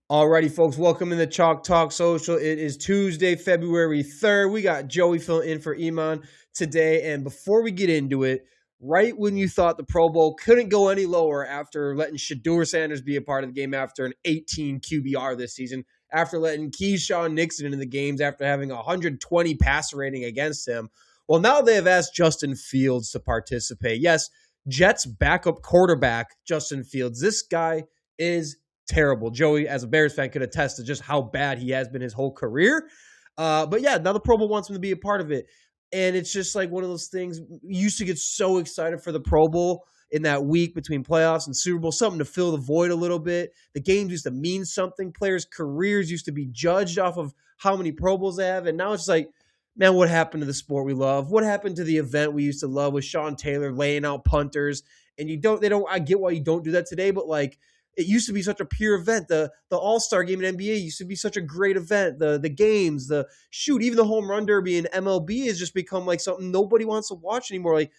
Alrighty, folks, welcome in the Chalk Talk Social. It is Tuesday, February 3rd. We got Joey filling in for Iman today. And before we get into it, right when you thought the Pro Bowl couldn't go any lower after letting Shedeur Sanders be a part of the game after an 18 QBR this season, after letting Keyshawn Nixon into the games, after having a 120 passer rating against him, well, now they have asked Justin Fields to participate. Yes, Jets backup quarterback Justin Fields. This guy is terrible. Joey, as a Bears fan, could attest to just how bad he has been his whole career. But yeah, now the Pro Bowl wants him to be a part of it. And it's just like one of those things. You used to get so excited for the Pro Bowl in that week between playoffs and Super Bowl, something to fill the void a little bit. The games used to mean something. Players' careers used to be judged off of how many Pro Bowls they have. And now it's like, man, what happened to the sport we love? What happened to the event we used to love with Sean Taylor laying out punters? And I get why you don't do that today, but like, it used to be such a pure event. The All-Star game in NBA used to be such a great event. The games, even the home run derby in MLB has just become like something nobody wants to watch anymore. Like,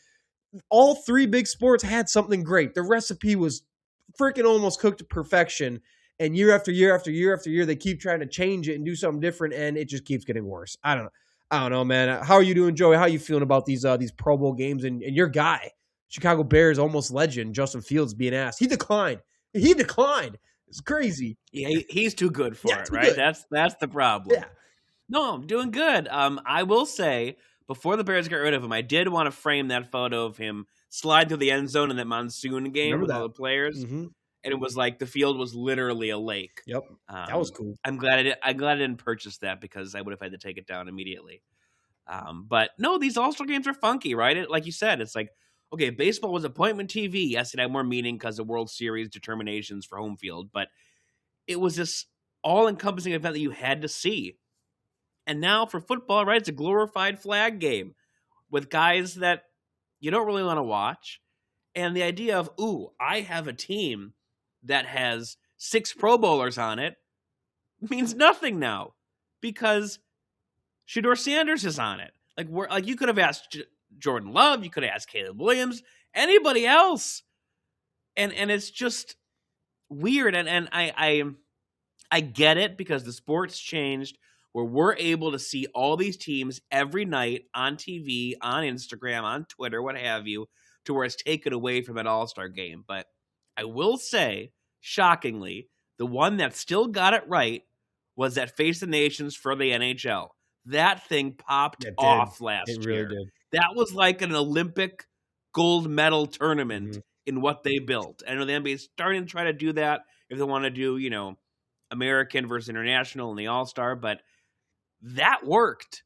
all three big sports had something great. The recipe was freaking almost cooked to perfection. And year after year after year after year, they keep trying to change it and do something different, and it just keeps getting worse. I don't know, man. How are you doing, Joey? How are you feeling about these Pro Bowl games and your guy, Chicago Bears almost legend, Justin Fields, being asked? He declined. It's crazy. Yeah, he's too good for it, right? Good. That's the problem. Yeah. No, I'm doing good. I will say, before the Bears got rid of him, I did want to frame that photo of him slide through the end zone in that monsoon game with all the players. Mm-hmm. And it was like the field was literally a lake. Yep. That was cool. I'm glad I didn't purchase that because I would have had to take it down immediately. But no, these All-Star games are funky, right? Like you said, it's like, okay, baseball was appointment TV. Yes, it had more meaning because of World Series determinations for home field, but it was this all-encompassing event that you had to see. And now for football, right, it's a glorified flag game with guys that you don't really want to watch. And the idea of, I have a team that has 6 Pro Bowlers on it means nothing now because Shedeur Sanders is on it. Like you could have asked Jordan Love, you could have asked Caleb Williams, anybody else. And it's just weird. And I get it because the sport's changed where we're able to see all these teams every night on TV, on Instagram, on Twitter, what have you, to where it's taken away from an All-Star game. But I will say, shockingly, the one that still got it right was that Face the Nations for the NHL. That thing popped off last year. It really did. That was like an Olympic gold medal tournament in what they built. I know the NBA is starting to try to do that if they want to do, American versus international and the All-Star, but that worked.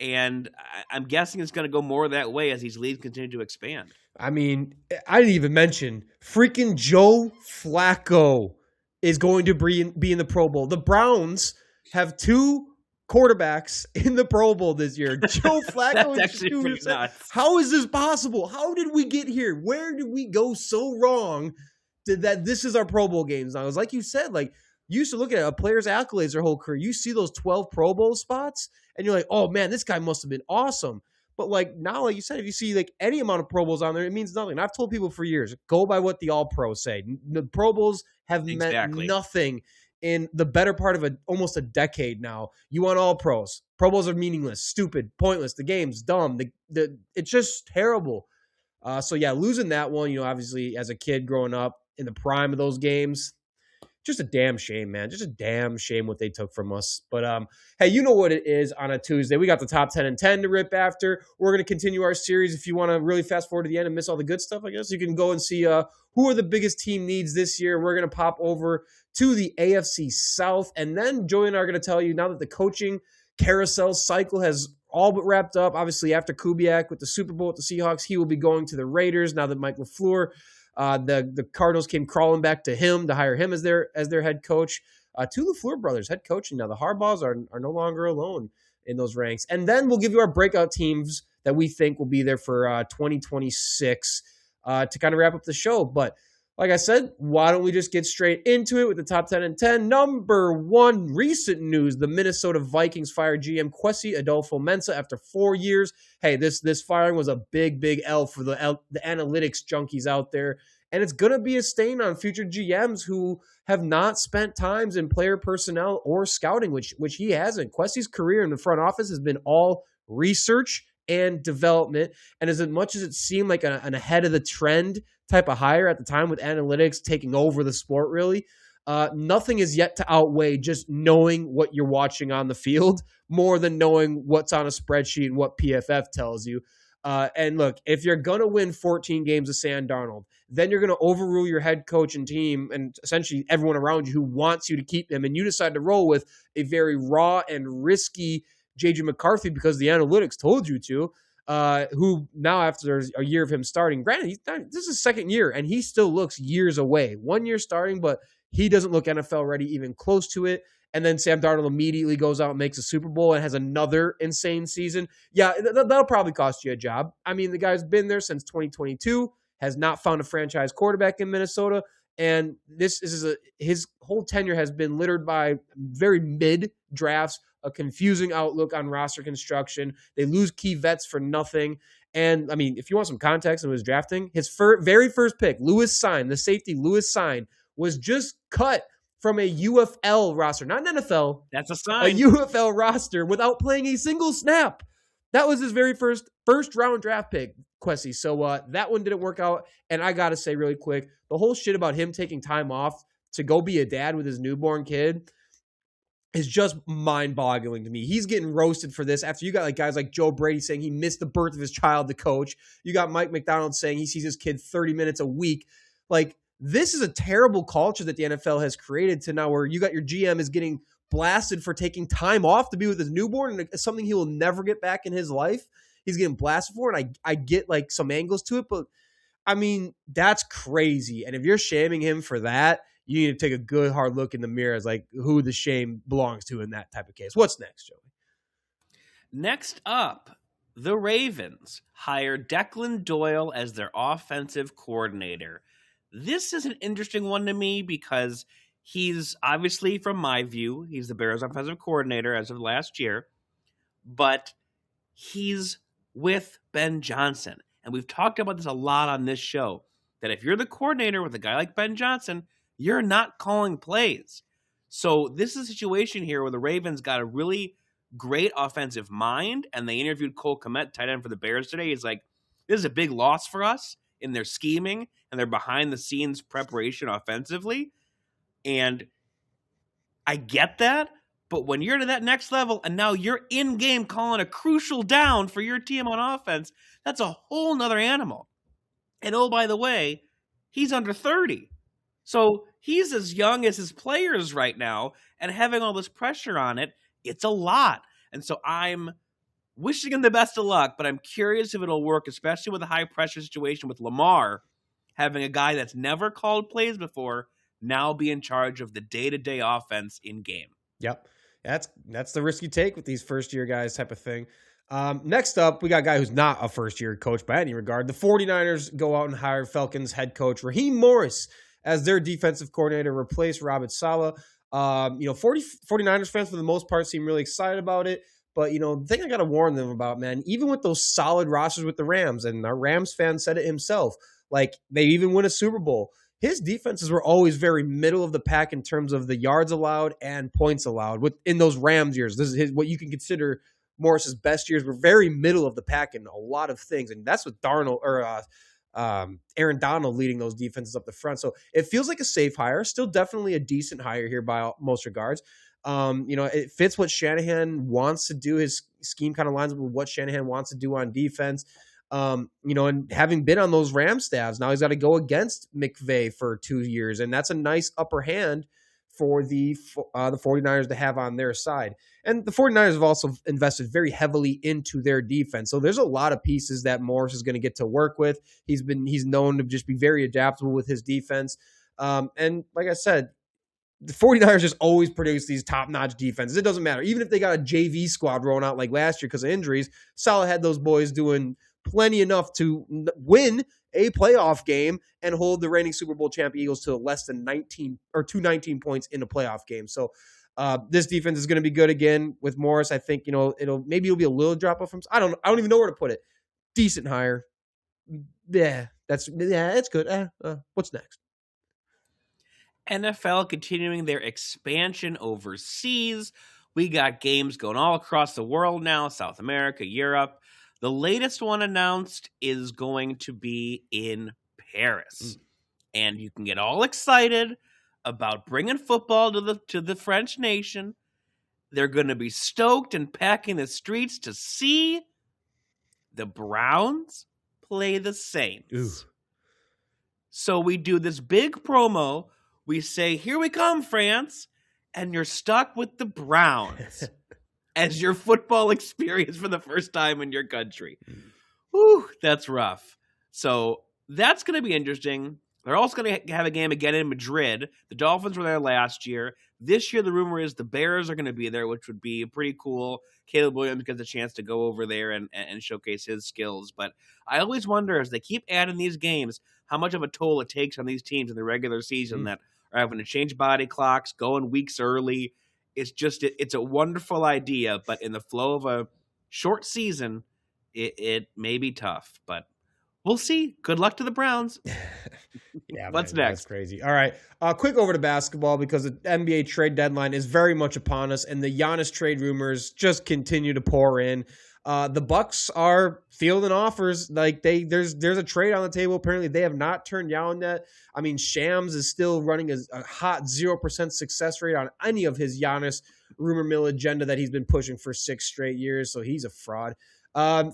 And I'm guessing it's going to go more that way as these leagues continue to expand. I mean, I didn't even mention freaking Joe Flacco is going to be in the Pro Bowl. The Browns have 2 quarterbacks in the Pro Bowl this year. Joe Flacco That's actually pretty nuts. How is this possible? How did we get here? Where did we go so wrong that this is our Pro Bowl games now? It was like you said, like you used to look at a player's accolades their whole career. You see those 12 Pro Bowl spots and you're like, oh man, this guy must have been awesome. But like now, like you said, if you see like any amount of Pro Bowls on there, it means nothing. And I've told people for years, go by what the All Pros say. The Pro Bowls have meant nothing in the better part of almost a decade now. You want all pros. Pro Bowls are meaningless, stupid, pointless. The game's dumb. It's just terrible. So yeah, losing that one, obviously as a kid growing up in the prime of those games, just a damn shame, man. Just a damn shame what they took from us. But hey, you know what it is on a Tuesday. We got the top 10 and 10 to rip after. We're going to continue our series. If you want to really fast forward to the end and miss all the good stuff, I guess you can go and see who are the biggest team needs this year. We're going to pop over to the AFC South. And then Joey and I are going to tell you now that the coaching carousel cycle has all but wrapped up. Obviously, after Kubiak with the Super Bowl with the Seahawks, he will be going to the Raiders now that Mike LaFleur, the Cardinals came crawling back to him to hire him as their head coach. 2 LaFleur brothers head coaching now. The Harbaughs are no longer alone in those ranks. And then we'll give you our breakout teams that we think will be there for 2026 to kind of wrap up the show. But like I said, why don't we just get straight into it with the top 10 and 10. Number 1, recent news. The Minnesota Vikings fired GM Kwesi Adolfo-Mensah after 4 years. Hey, this firing was a big L for the analytics junkies out there. And it's going to be a stain on future GMs who have not spent times in player personnel or scouting, which he hasn't. Quessie's career in the front office has been all research and development. And as much as it seemed like an ahead of the trend type of hire at the time with analytics taking over the sport, really, nothing is yet to outweigh just knowing what you're watching on the field more than knowing what's on a spreadsheet and what PFF tells you. And look, if you're going to win 14 games with Sam Darnold, then you're going to overrule your head coach and team and essentially everyone around you who wants you to keep him. And you decide to roll with a very raw and risky J.J. McCarthy because the analytics told you to, who now after a year of him starting, granted, this is his second year and he still looks years away. 1 year starting, but he doesn't look NFL ready, even close to it. And then Sam Darnold immediately goes out and makes a Super Bowl and has another insane season. Yeah, that'll probably cost you a job. I mean, the guy's been there since 2022, has not found a franchise quarterback in Minnesota. And his whole tenure has been littered by very mid drafts, a confusing outlook on roster construction. They lose key vets for nothing. And, I mean, if you want some context on his drafting, his very first pick, Lewis Cine, the safety Lewis Cine, was just cut from a UFL roster, not an NFL. That's a sign. A UFL roster without playing a single snap. That was his very first round draft pick, Quessy. So that one didn't work out. And I got to say really quick, the whole shit about him taking time off to go be a dad with his newborn kid is just mind-boggling to me. He's getting roasted for this after you got like guys like Joe Brady saying he missed the birth of his child to coach. You got Mike McDonald saying he sees his kid 30 minutes a week. Like, this is a terrible culture that the NFL has created to now where you got your GM is getting blasted for taking time off to be with his newborn, and it's something he will never get back in his life. He's getting blasted for it. And I get like some angles to it, but I mean, that's crazy. And if you're shaming him for that, you need to take a good hard look in the mirror as like who the shame belongs to in that type of case. What's next, Joey? Next up, the Ravens hired Declan Doyle as their offensive coordinator. This is an interesting one to me because he's obviously, from my view, he's the Bears offensive coordinator as of last year, but he's with Ben Johnson. And we've talked about this a lot on this show, that if you're the coordinator with a guy like Ben Johnson, you're not calling plays. So this is a situation here where the Ravens got a really great offensive mind, and they interviewed Cole Kmet, tight end for the Bears today. He's like, this is a big loss for us in their scheming and their behind-the-scenes preparation offensively. And I get that, but when you're to that next level and now you're in-game calling a crucial down for your team on offense, that's a whole nother animal. And oh, by the way, he's under 30. So he's as young as his players right now, and having all this pressure on it, it's a lot. And so I'm wishing him the best of luck, but I'm curious if it'll work, especially with a high-pressure situation with Lamar, having a guy that's never called plays before now be in charge of the day-to-day offense in-game. Yep. That's the risk you take with these first-year guys type of thing. Next up, we got a guy who's not a first-year coach by any regard. The 49ers go out and hire Falcons head coach Raheem Morris as their defensive coordinator, replace Robert Saleh. 49ers fans, for the most part, seem really excited about it. But, the thing I got to warn them about, man, even with those solid rosters with the Rams, and our Rams fan said it himself, like they even win a Super Bowl, his defenses were always very middle of the pack in terms of the yards allowed and points allowed. In those Rams years, this is what you can consider Morris's best years, were very middle of the pack in a lot of things. And that's with Aaron Donald leading those defenses up the front. So it feels like a safe hire, still definitely a decent hire here by most regards. It fits what Shanahan wants to do. His scheme kind of lines up with what Shanahan wants to do on defense. And having been on those Ram staffs, now he's got to go against McVay for 2 years. And that's a nice upper hand for the 49ers to have on their side. And the 49ers have also invested very heavily into their defense. So there's a lot of pieces that Morris is going to get to work with. He's known to just be very adaptable with his defense. And like I said, the 49ers just always produce these top-notch defenses. It doesn't matter. Even if they got a JV squad rolling out like last year because of injuries, Saleh had those boys doing plenty enough to win a playoff game and hold the reigning Super Bowl champ Eagles to less than 19 or 219 points in a playoff game. So this defense is going to be good again with Morris. I think, it'll be a little drop off from, I don't even know where to put it. Decent hire. it's good. What's next? NFL continuing their expansion overseas. We got games going all across the world now, South America, Europe. The latest one announced is going to be in Paris. And you can get all excited about bringing football to the French nation. They're going to be stoked and packing the streets to see the Browns play the Saints. Ooh. So we do this big promo. We say, here we come, France. And you're stuck with the Browns as your football experience for the first time in your country. Whew, that's rough. So that's going to be interesting. They're also going to have a game again in Madrid. The Dolphins were there last year. This year, the rumor is the Bears are going to be there, which would be pretty cool. Caleb Williams gets a chance to go over there and showcase his skills. But I always wonder, as they keep adding these games, how much of a toll it takes on these teams in the regular season that are having to change body clocks, going weeks early. It's a wonderful idea, but in the flow of a short season, it may be tough. But we'll see. Good luck to the Browns. Yeah, what's man, next? That's crazy. All right, quick over to basketball because the NBA trade deadline is very much upon us, and the Giannis trade rumors just continue to pour in. The Bucks are fielding offers. Like there's a trade on the table. Apparently, they have not turned down that. I mean, Shams is still running a hot 0% success rate on any of his Giannis rumor mill agenda that he's been pushing for 6 straight years. So he's a fraud.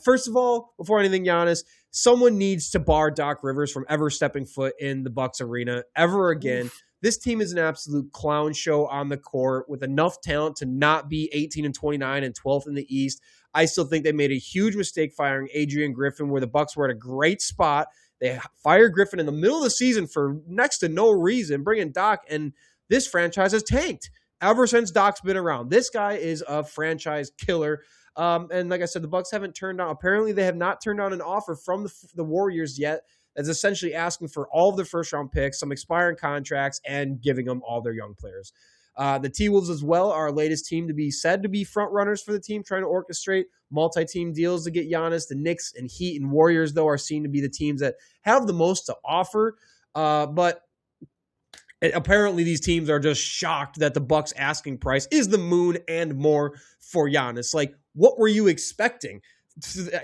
First of all, before anything, Giannis, someone needs to bar Doc Rivers from ever stepping foot in the Bucks arena ever again. Oof. This team is an absolute clown show on the court with enough talent to not be 18-29 and 12th in the East. I still think they made a huge mistake firing Adrian Griffin, where the Bucks were at a great spot. They fired Griffin in the middle of the season for next to no reason, bringing Doc, and this franchise has tanked ever since Doc's been around. This guy is a franchise killer. And like I said, the Bucks haven't turned down. Apparently, they have not turned down an offer from the Warriors yet. That's essentially asking for all of their first-round picks, some expiring contracts, and giving them all their young players. The T-Wolves as well are our latest team to be said to be front-runners for the team, trying to orchestrate multi-team deals to get Giannis. The Knicks and Heat and Warriors, though, are seen to be the teams that have the most to offer. But apparently these teams are just shocked that the Bucks asking price is the moon and more for Giannis. Like, what were you expecting?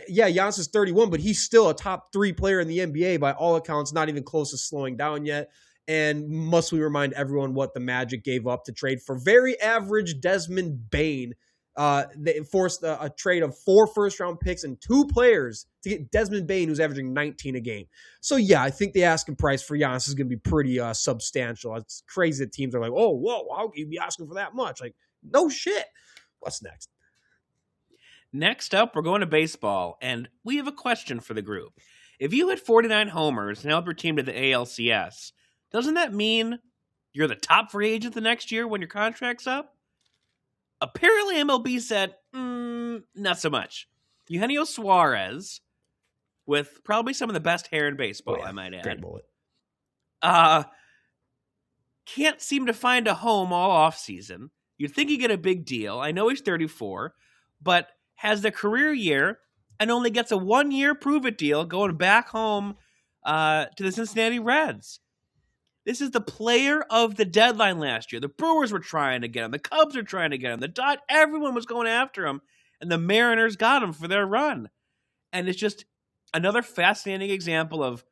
Yeah, Giannis is 31, but he's still a top 3 player in the NBA by all accounts, not even close to slowing down yet. And must we remind everyone what the Magic gave up to trade for very average Desmond Bane? They forced a trade of 4 first-round picks and 2 players to get Desmond Bane, who's averaging 19 a game. So, yeah, I think the asking price for Giannis is going to be pretty substantial. It's crazy that teams are like, oh, whoa, how can you be asking for that much? Like, no shit. What's next? Next up, we're going to baseball, and we have a question for the group. If you hit 49 homers and help your team to the ALCS, doesn't that mean you're the top free agent the next year when your contract's up? Apparently, MLB said, not so much. Eugenio Suarez, with probably some of the best hair in baseball, I might add. Great bullet. Can't seem to find a home all offseason. You'd think he'd get a big deal. I know he's 34, but has the career year and only gets a 1-year prove-it deal going back home to the Cincinnati Reds. This is the player of the deadline last year. The Brewers were trying to get him. The Cubs were trying to get him. Everyone was going after him, and the Mariners got him for their run. And it's just another fascinating example of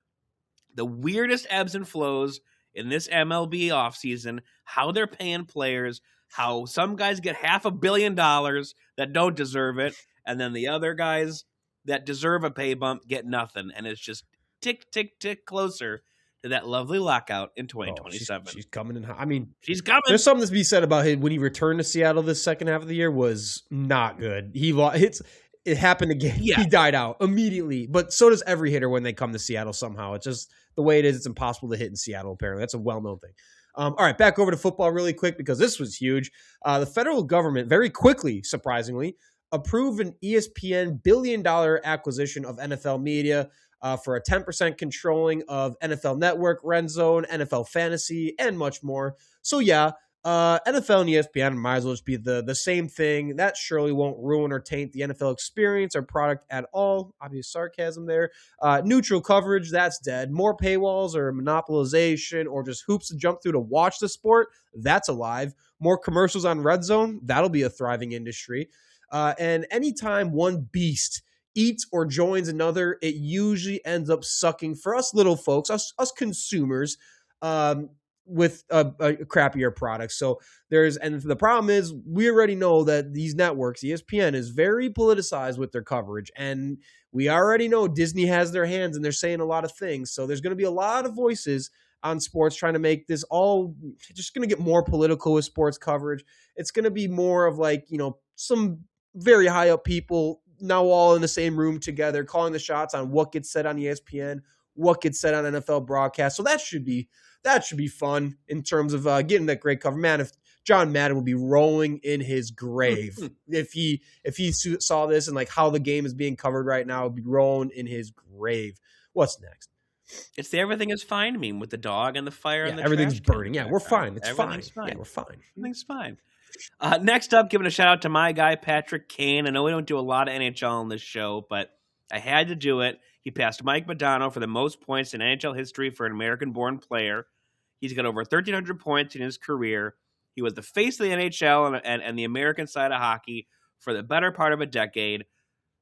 the weirdest ebbs and flows in this MLB offseason, how they're paying players, how some guys get $500 million that don't deserve it, and then the other guys that deserve a pay bump get nothing. And it's just tick, tick, tick closer to that lovely lockout in 2027. She's coming in hot. I mean, she's coming. There's something to be said about him when he returned to Seattle this second half of the year was not good. It happened again. Yeah. He died out immediately. But so does every hitter when they come to Seattle somehow. It's just the way it is. It's impossible to hit in Seattle, apparently. That's a well-known thing. All right, back over to football really quick because this was huge. The federal government, very quickly, surprisingly, approved an ESPN billion-dollar acquisition of NFL media for a 10% controlling of NFL Network, Red Zone, NFL Fantasy, and much more. So, yeah, NFL and ESPN might as well just be the same thing. That surely won't ruin or taint the NFL experience or product at all. Obvious sarcasm there. Neutral coverage, that's dead. More paywalls or monopolization or just hoops to jump through to watch the sport, that's alive. More commercials on Red Zone, that'll be a thriving industry. And anytime one beast eats or joins another, it usually ends up sucking for us little folks, us consumers, with a crappier product. So and the problem is we already know that these networks, ESPN is very politicized with their coverage. And we already know Disney has their hands and they're saying a lot of things. So there's going to be a lot of voices on sports trying to make this all just going to get more political with sports coverage. It's going to be more of like, some very high up people now all in the same room together, calling the shots on what gets said on ESPN, what gets said on NFL broadcast. So that should be fun in terms of getting that great cover. Man, if John Madden would be rolling in his grave if he saw this and like how the game is being covered right now, would be rolling in his grave. What's next? It's the everything is fine meme with the dog and the fire and the everything's trash burning. Yeah, we're fine. It's fine. Yeah, we're fine. Everything's fine. Next up, giving a shout out to my guy, Patrick Kane. I know we don't do a lot of NHL on this show, but I had to do it. He passed Mike Modano for the most points in NHL history for an American-born player. He's got over 1,300 points in his career. He was the face of the NHL and the American side of hockey for the better part of a decade.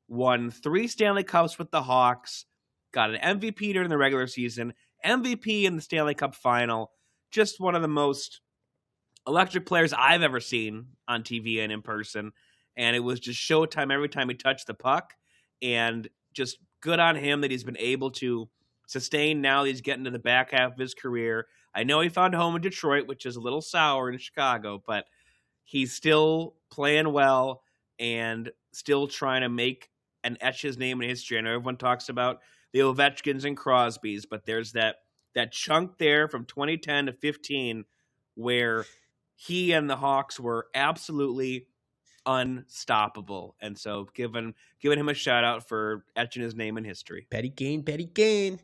Won 3 Stanley Cups with the Hawks. Got an MVP during the regular season. MVP in the Stanley Cup final. Just one of the most electric players I've ever seen on TV and in person. And it was just showtime every time he touched the puck. And just good on him that he's been able to sustain now that he's getting to the back half of his career. I know he found home in Detroit, which is a little sour in Chicago, but he's still playing well and still trying to make and etch his name in history. I know everyone talks about the Ovechkins and Crosbys, but there's that chunk there from 2010 to 15 where he and the Hawks were absolutely unstoppable. And so giving him a shout out for etching his name in history. Petty Kane.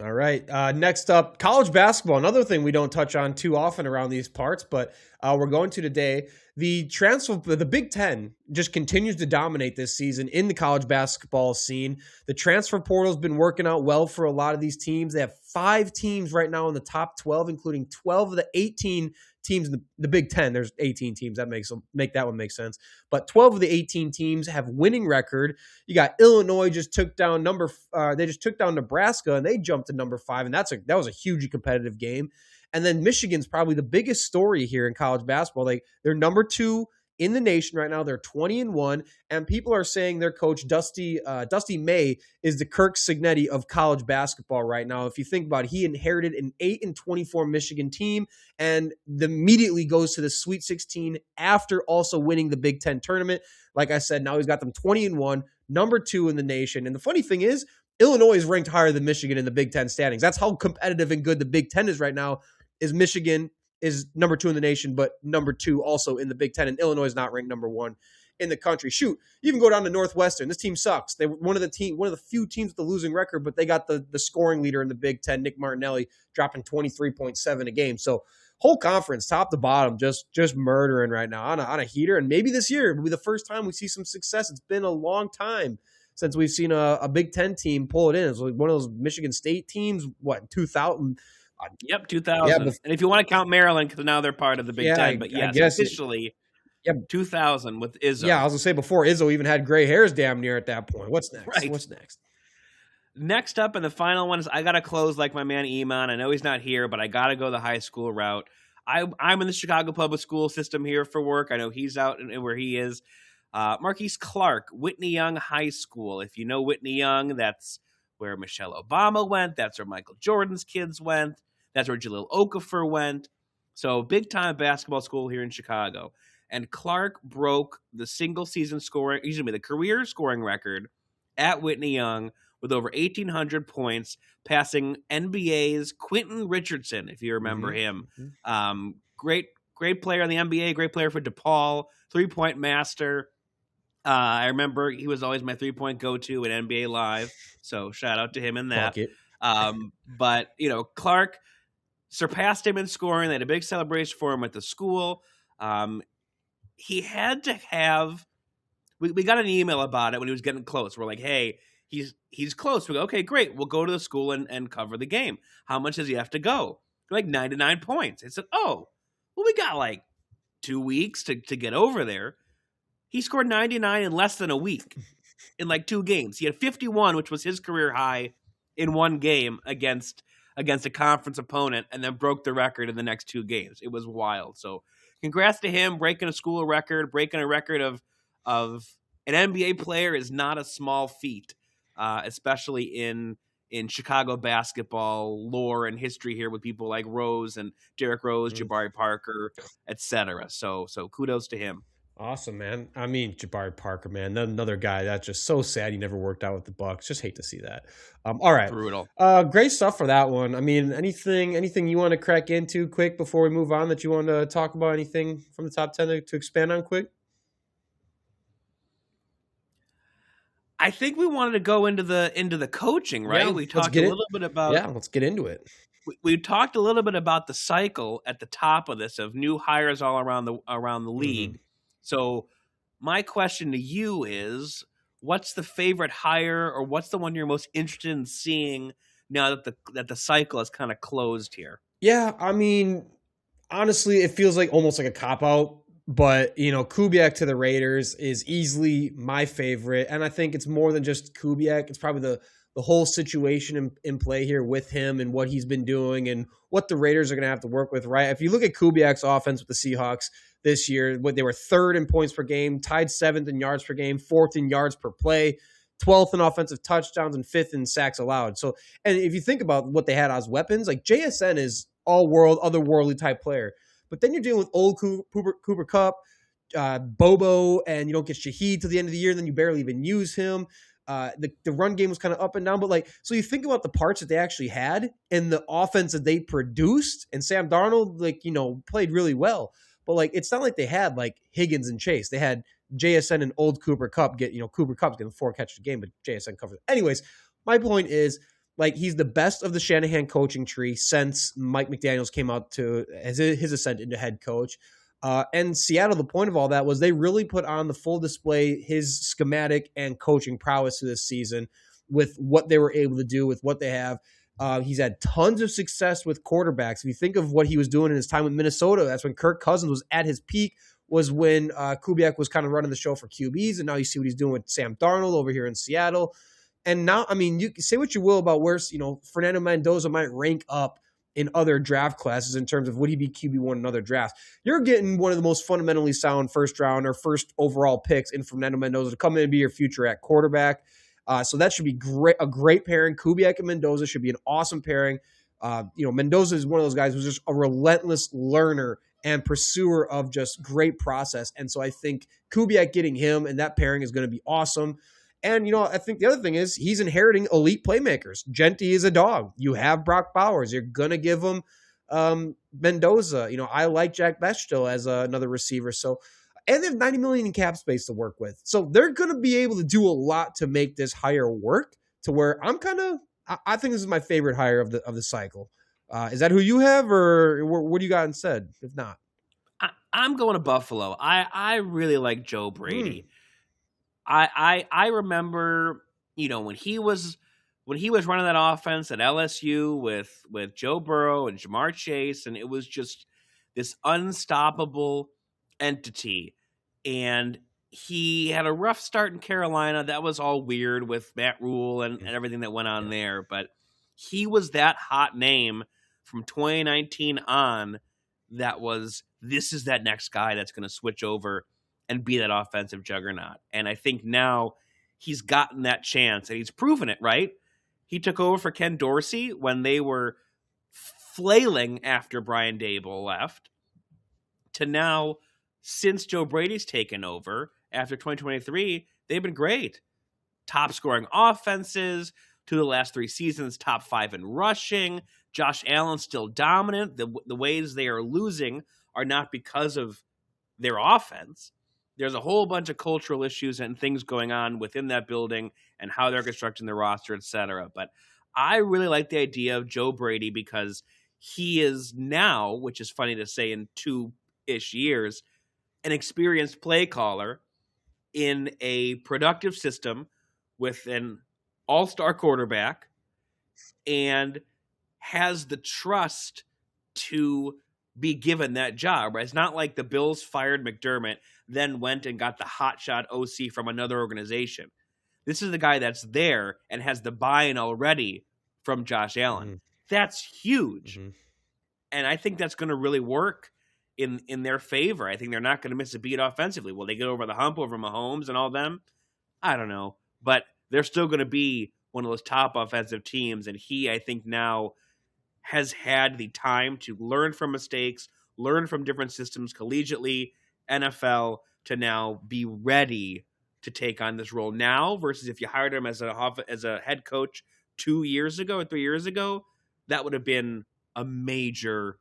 All right. Next up, college basketball. Another thing we don't touch on too often around these parts, but we're going to today. The Big Ten just continues to dominate this season in the college basketball scene. The transfer portal has been working out well for a lot of these teams. They have 5 teams right now in the top 12, including 12 of the 18 teams in the Big Ten. There's 18 teams. That make that one make sense. But 12 of the 18 teams have winning record. You got Illinois just took down Nebraska and they jumped to number 5, and that was a hugely competitive game. And then Michigan's probably the biggest story here in college basketball. They're number 2 in the nation right now. They're 20-1, and people are saying their coach Dusty May is the Kirk Cignetti of college basketball right now. If you think about it, he inherited an 8-24 Michigan team and immediately goes to the Sweet 16 after also winning the Big Ten tournament. Like I said, now he's got them 20-1, number 2 in the nation. And the funny thing is, Illinois is ranked higher than Michigan in the Big Ten standings. That's how competitive and good the Big Ten is right now. Is Michigan is number 2 in the nation, but number 2 also in the Big Ten, and Illinois is not ranked number 1 in the country. Shoot, you can go down to Northwestern. This team sucks. They were one of the few teams with a losing record, but they got the scoring leader in the Big Ten, Nick Martinelli, dropping 23.7 a game. So whole conference, top to bottom, just murdering right now on a heater. And maybe this year will be the first time we see some success. It's been a long time since we've seen a Big Ten team pull it in. It's like one of those Michigan State teams, 2000. Yep, 2000. Yeah, and if you want to count Maryland, because now they're part of the Big Ten, but yes, officially, 2000 with Izzo. Yeah, I was going to say before Izzo even had gray hairs damn near at that point. What's next? Right. What's next? Next up, and the final one is I got to close like my man Iman. I know he's not here, but I got to go the high school route. I'm in the Chicago public school system here for work. I know he's out and where he is. Marquis Clark, Whitney Young High School. If you know Whitney Young, that's where Michelle Obama went. That's where Michael Jordan's kids went. That's where Jalil Okafor went. So big-time basketball school here in Chicago. And Clark broke the the career scoring record at Whitney Young with over 1,800 points, passing NBA's Quentin Richardson, if you remember him. Great player in the NBA, great player for DePaul, three-point master. I remember he was always my three-point go-to at NBA Live, so shout out to him in that. But, Clark surpassed him in scoring. They had a big celebration for him at the school. He had to have. We got an email about it when he was getting close. We're like, hey, he's close. We go, okay, great. We'll go to the school and cover the game. How much does he have to go? Like 99 points. I said, oh, well, we got like 2 weeks to get over there. He scored 99 in less than a week in like 2 games. He had 51, which was his career high in 1 game against a conference opponent, and then broke the record in the next 2 games. It was wild. So congrats to him, breaking a school record, breaking a record of an NBA player is not a small feat, especially in Chicago basketball lore and history here with people like Rose and Derrick Rose, Jabari Parker, etc. So kudos to him. Awesome, man. I mean, Jabari Parker, man, another guy that's just so sad he never worked out with the Bucks. Just hate to see that. All right, brutal. Great stuff for that one. I mean, anything you want to crack into quick before we move on that you want to talk about? Anything from the top 10 to expand on quick? I think we wanted to go into the coaching, right? Yeah, we talked a little bit about. Yeah, let's get into it. We talked a little bit about the cycle at the top of this of new hires all around the league. Mm-hmm. So my question to you is, what's the favorite hire, or what's the one you're most interested in seeing now that the cycle is kind of closed here? Yeah, I mean, honestly, it feels like almost like a cop-out. But, Kubiak to the Raiders is easily my favorite. And I think it's more than just Kubiak. It's probably the whole situation in play here with him and what he's been doing and what the Raiders are going to have to work with, right? If you look at Kubiak's offense with the Seahawks this year, they were 3rd in points per game, tied 7th in yards per game, 4th in yards per play, 12th in offensive touchdowns, and 5th in sacks allowed. So, and if you think about what they had as weapons, like JSN is all-world, otherworldly type player. But then you're dealing with old Cooper Kupp, Bobo, and you don't get Shaheed to the end of the year, and then you barely even use him. The run game was kind of up and down. But so you think about the parts that they actually had and the offense that they produced, and Sam Darnold, played really well. But it's not like they had Higgins and Chase. They had JSN and old Cooper Kupp Cooper Kupp's getting 4 catches a game, but JSN covered it. Anyways, my point is, he's the best of the Shanahan coaching tree since Mike McDaniels came out to his ascent into head coach. And Seattle, the point of all that was they really put on the full display his schematic and coaching prowess this season with what they were able to do with what they have. He's had tons of success with quarterbacks. If you think of what he was doing in his time with Minnesota, that's when Kirk Cousins was at his peak, was when Kubiak was kind of running the show for QBs. And now you see what he's doing with Sam Darnold over here in Seattle. And now, I mean, you can say what you will about where, Fernando Mendoza might rank up in other draft classes in terms of would he be QB1 in other drafts. You're getting one of the most fundamentally sound first round or first overall picks in Fernando Mendoza to come in and be your future at quarterback. So that should be a great pairing. Kubiak and Mendoza should be an awesome pairing. Mendoza is one of those guys who's just a relentless learner and pursuer of just great process. And so I think Kubiak getting him and that pairing is going to be awesome. And, I think the other thing is he's inheriting elite playmakers. Genti is a dog. You have Brock Bowers. You're going to give him Mendoza. I like Jack Bech still as another receiver. So, and they have $90 million in cap space to work with. So they're going to be able to do a lot to make this hire work to where I think this is my favorite hire of the cycle. Is that who you have, or what do you got instead? If not, I'm going to Buffalo. I really like Joe Brady. I remember, when he was running that offense at LSU with Joe Burrow and Jamar Chase, and it was just this unstoppable entity. And he had a rough start in Carolina. That was all weird with Matt Rule and everything that went on there. But he was that hot name from 2019 on this is that next guy that's going to switch over and be that offensive juggernaut. And I think now he's gotten that chance and he's proven it, right? He took over for Ken Dorsey when they were flailing after Brian Daboll left, to now, since Joe Brady's taken over after 2023, they've been great. Top scoring offenses, 2 of the last 3 seasons, top 5 in rushing. Josh Allen's still dominant. The ways they are losing are not because of their offense. There's a whole bunch of cultural issues and things going on within that building and how they're constructing the roster, et cetera. But I really like the idea of Joe Brady because he is now, which is funny to say in 2-ish years, an experienced play caller in a productive system with an all-star quarterback and has the trust to be given that job. Right? It's not like the Bills fired McDermott, then went and got the hotshot OC from another organization. This is the guy that's there and has the buy-in already from Josh Allen. Mm-hmm. That's huge. Mm-hmm. And I think that's going to really work in their favor. I think they're not going to miss a beat offensively. Will they get over the hump over Mahomes and all them? I don't know. But they're still going to be one of those top offensive teams. And he, I think, now has had the time to learn from mistakes, learn from different systems collegiately, NFL, to now be ready to take on this role now versus if you hired him as a head coach 2 years ago or 3 years ago, that would have been a major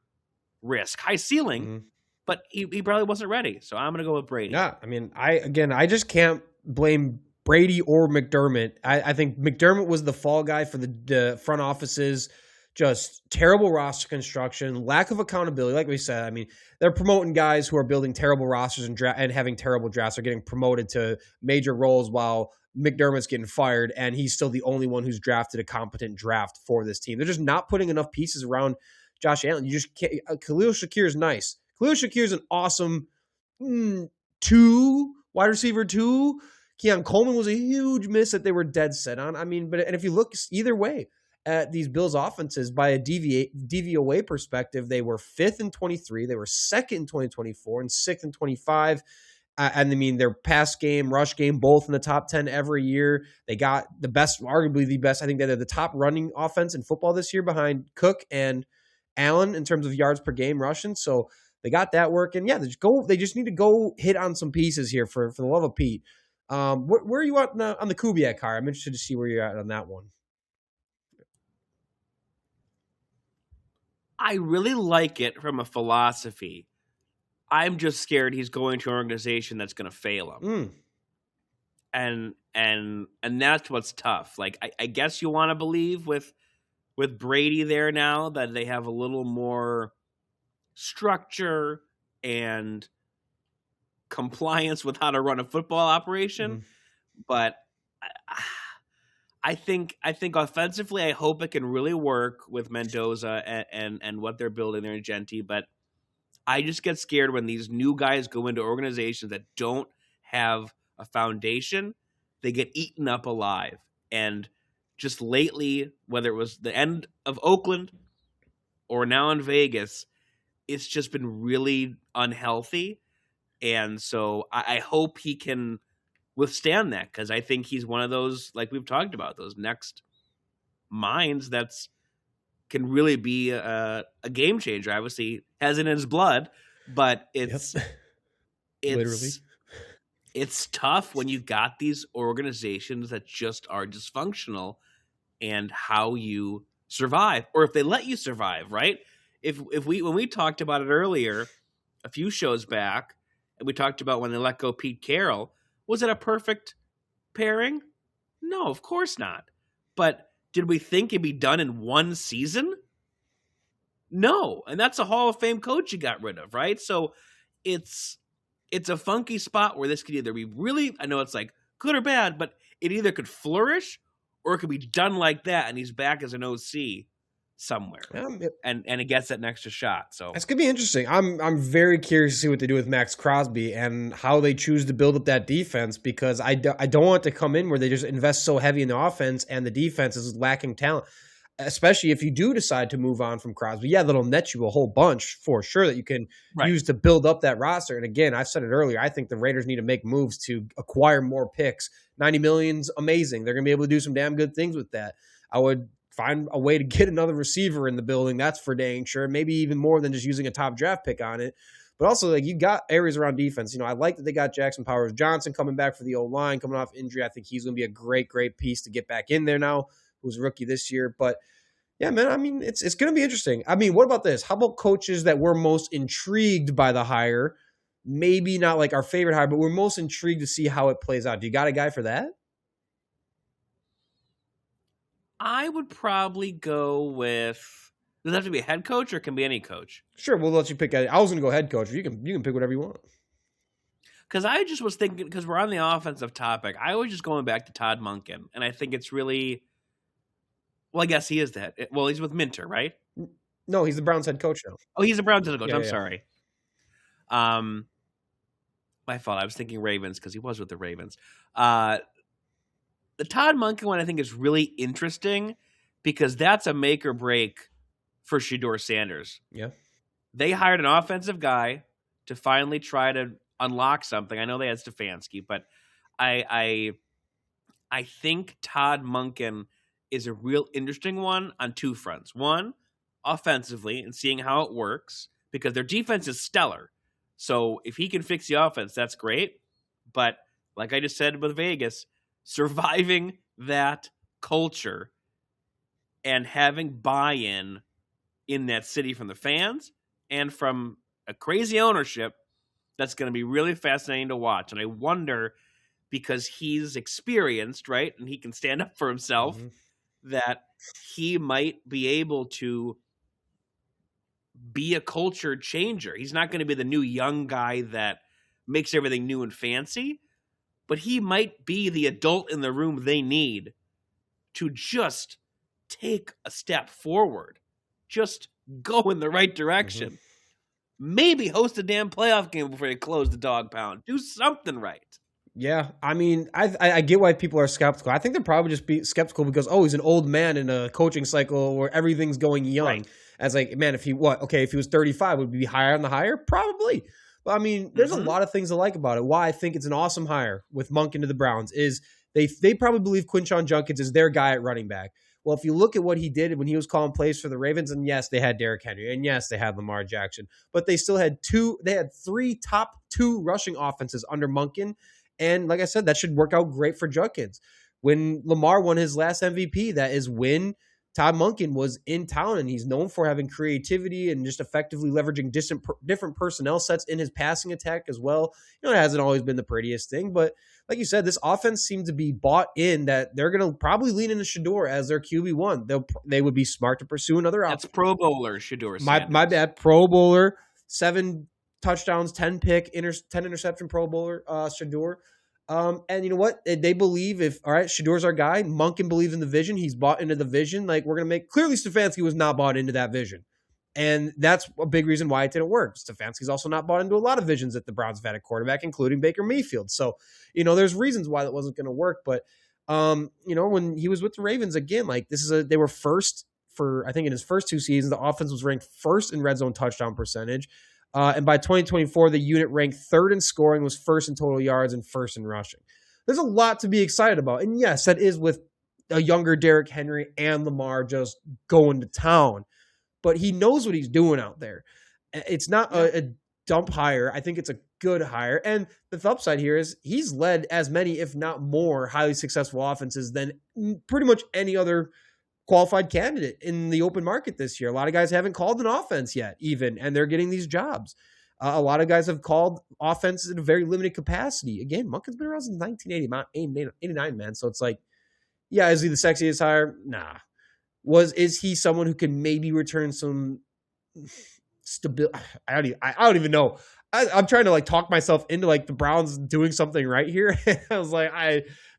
risk. High ceiling, Mm-hmm. but he probably wasn't ready. So I'm going to go with Brady. Yeah, I mean, I just can't blame Brady or McDermott. I think McDermott was the fall guy for the front offices. Just terrible roster construction, lack of accountability. Like we said, I mean, they're promoting guys who are building terrible rosters and having terrible drafts are getting promoted to major roles while McDermott's getting fired, and he's still the only one who's drafted a competent draft for this team. They're just not putting enough pieces around Josh Allen. You just can't. Khalil Shakir is nice. Khalil Shakir is an awesome wide receiver 2. Keon Coleman was a huge miss that they were dead set on. I mean, and if you look either way at these Bills offenses by a DVOA perspective, they were 5th in 23, they were 2nd in 2024, and 6th in 25. And I mean, their pass game, rush game, both in the top 10 every year. They got the best, arguably the best. I think they're the top running offense in football this year behind Cook and Allen in terms of yards per game rushing. So they got that working. Yeah, they just need to go hit on some pieces here for the love of Pete. Where are you at on the Kubiak hire? I'm interested to see where you're at on that one. I really like it from a philosophy. I'm just scared he's going to an organization that's going to fail him. And that's what's tough. Like, I guess you want to believe with Brady there now that they have a little more structure and compliance with how to run a football operation. But I think offensively, I hope it can really work with Mendoza and what they're building there in Genti. But I just get scared when these new guys go into organizations that don't have a foundation. They get eaten up alive. And just lately, whether it was the end of Oakland or now in Vegas, it's just been really unhealthy. And so I hope he can withstand that, because I think he's one of those, like we've talked about, those next minds that's can really be a game changer. Obviously has it in his blood, but it's literally it's tough when you got these organizations that just are dysfunctional and how you survive, or if they let you survive, right? When we talked about it earlier, a few shows back, and we talked about when they let go Pete Carroll, was it a perfect pairing? No, of course not. But did we think it'd be done in one season? No. And that's a Hall of Fame coach you got rid of, right? So it's a funky spot where this could either be really, I know it's like good or bad, but it either could flourish or it could be done like that and he's back as an OC somewhere. And it gets that extra shot. So it's gonna be interesting. I'm very curious to see what they do with Max Crosby and how they choose to build up that defense, because I don't want it to come in where they just invest so heavy in the offense and the defense is lacking talent, especially if you do decide to move on from Crosby. Yeah, that'll net you a whole bunch for sure that you can use to build up that roster. And again, I've said it earlier, I think the Raiders need to make moves to acquire more picks. $90 million's amazing. They're gonna be able to do some damn good things with that. I would find a way to get another receiver in the building. That's for dang sure. Maybe even more than just using a top draft pick on it. But also, like, you got areas around defense. You know, I like that they got Jackson Powers-Johnson coming back for the O-line, coming off injury. I think he's going to be a great, great piece to get back in there now, who's a rookie this year. But, yeah, man, I mean, it's going to be interesting. I mean, what about this? How about coaches that we're most intrigued by the hire? Maybe not like our favorite hire, but we're most intrigued to see how it plays out. Do you got a guy for that? I would probably go with Does it have to be a head coach or can be any coach? Sure, we'll let you pick. I was going to go head coach. You can pick whatever you want. Because I just was thinking, because we're on the offensive topic, I was just going back to Todd Monken, and I think it's really, well, I guess he is the head. Well, he's with Minter, right? No, he's the Browns head coach now. Oh, he's the Browns head coach. Yeah, I'm yeah. sorry. My fault. I was thinking Ravens because he was with the Ravens. The Todd Monken one I think is really interesting because that's a make or break for Shedeur Sanders. Yeah. They hired an offensive guy to finally try to unlock something. I know they had Stefanski, but I think Todd Monken is a real interesting one on two fronts. One, offensively and seeing how it works because their defense is stellar. So if he can fix the offense, that's great. But like I just said with Vegas, surviving that culture and having buy-in in that city from the fans and from a crazy ownership, that's going to be really fascinating to watch. And I wonder, because he's experienced, right, and he can stand up for himself, that he might be able to be a culture changer. He's not going to be the new young guy that makes everything new and fancy, but he might be the adult in the room they need to just take a step forward, just go in the right direction. Maybe host a damn playoff game before you close the dog pound. Do something right. Yeah, I mean, I get why people are skeptical. I think they're probably just be skeptical because, he's an old man in a coaching cycle where everything's going young. Right. As like, man, if he was 35, would he be higher on the hire? Probably. But I mean, there's a lot of things I like about it. Why I think it's an awesome hire with Monken to the Browns is they probably believe Quinshon Judkins is their guy at running back. Well, if you look at what he did when he was calling plays for the Ravens, and yes, they had Derrick Henry, and yes, they had Lamar Jackson, but they still had three top two rushing offenses under Monken. And like I said, that should work out great for Judkins. When Lamar won his last MVP, that is when Todd Monken was in town, and he's known for having creativity and just effectively leveraging different personnel sets in his passing attack as well. It hasn't always been the prettiest thing, but like you said, this offense seemed to be bought in that they're going to probably lean into Shedeur as their QB1. They would be smart to pursue another option. That's Pro Bowler Shedeur Sanders. My bad. Pro Bowler, 7 touchdowns, 10 interception Pro Bowler, Shedeur. And you know what? They believe Shedeur's our guy. Monken believes in the vision. He's bought into the vision. Like, we're going to clearly Stefanski was not bought into that vision. And that's a big reason why it didn't work. Stefanski's also not bought into a lot of visions that the Browns have had at quarterback, including Baker Mayfield. So, there's reasons why that wasn't going to work. But, when he was with the Ravens, again, like they were first for, I think in his first 2 seasons, the offense was ranked first in red zone touchdown percentage. And by 2024, the unit ranked third in scoring, was first in total yards, and first in rushing. There's a lot to be excited about. And yes, that is with a younger Derrick Henry and Lamar just going to town. But he knows what he's doing out there. It's not a dump hire. I think it's a good hire. And the upside here is he's led as many, if not more, highly successful offenses than pretty much any other qualified candidate in the open market this year. A lot of guys haven't called an offense yet, and they're getting these jobs. A lot of guys have called offenses in a very limited capacity. Again, Monken's been around since 1989, man. So it's like, yeah, is he the sexiest hire? Nah. Is he someone who can maybe return some stability? I don't even know. I'm trying to talk myself into the Browns doing something right here. I was like,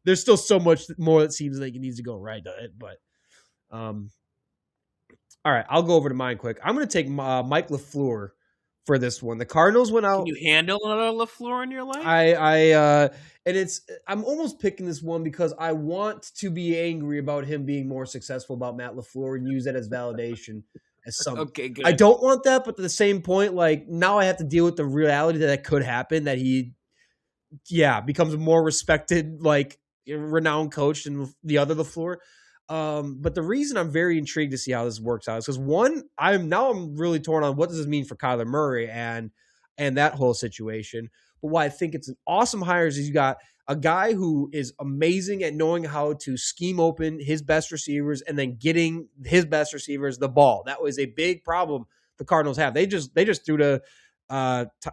there's still so much more that seems like it needs to go right to it, but. All right, I'll go over to mine quick. I'm going to take Mike LaFleur for this one. The Cardinals went out. Can you handle another LaFleur in your life? I'm almost picking this one because I want to be angry about him being more successful about Matt LaFleur and use that as validation as something. Okay, good. I don't want that, but at the same point, now I have to deal with the reality that could happen, that he, becomes a more respected, renowned coach than the other LaFleur. But the reason I'm very intrigued to see how this works out is because one, I'm really torn on what does this mean for Kyler Murray and that whole situation. But why I think it's an awesome hire is you got a guy who is amazing at knowing how to scheme open his best receivers and then getting his best receivers the ball. That was a big problem the Cardinals have. They just threw to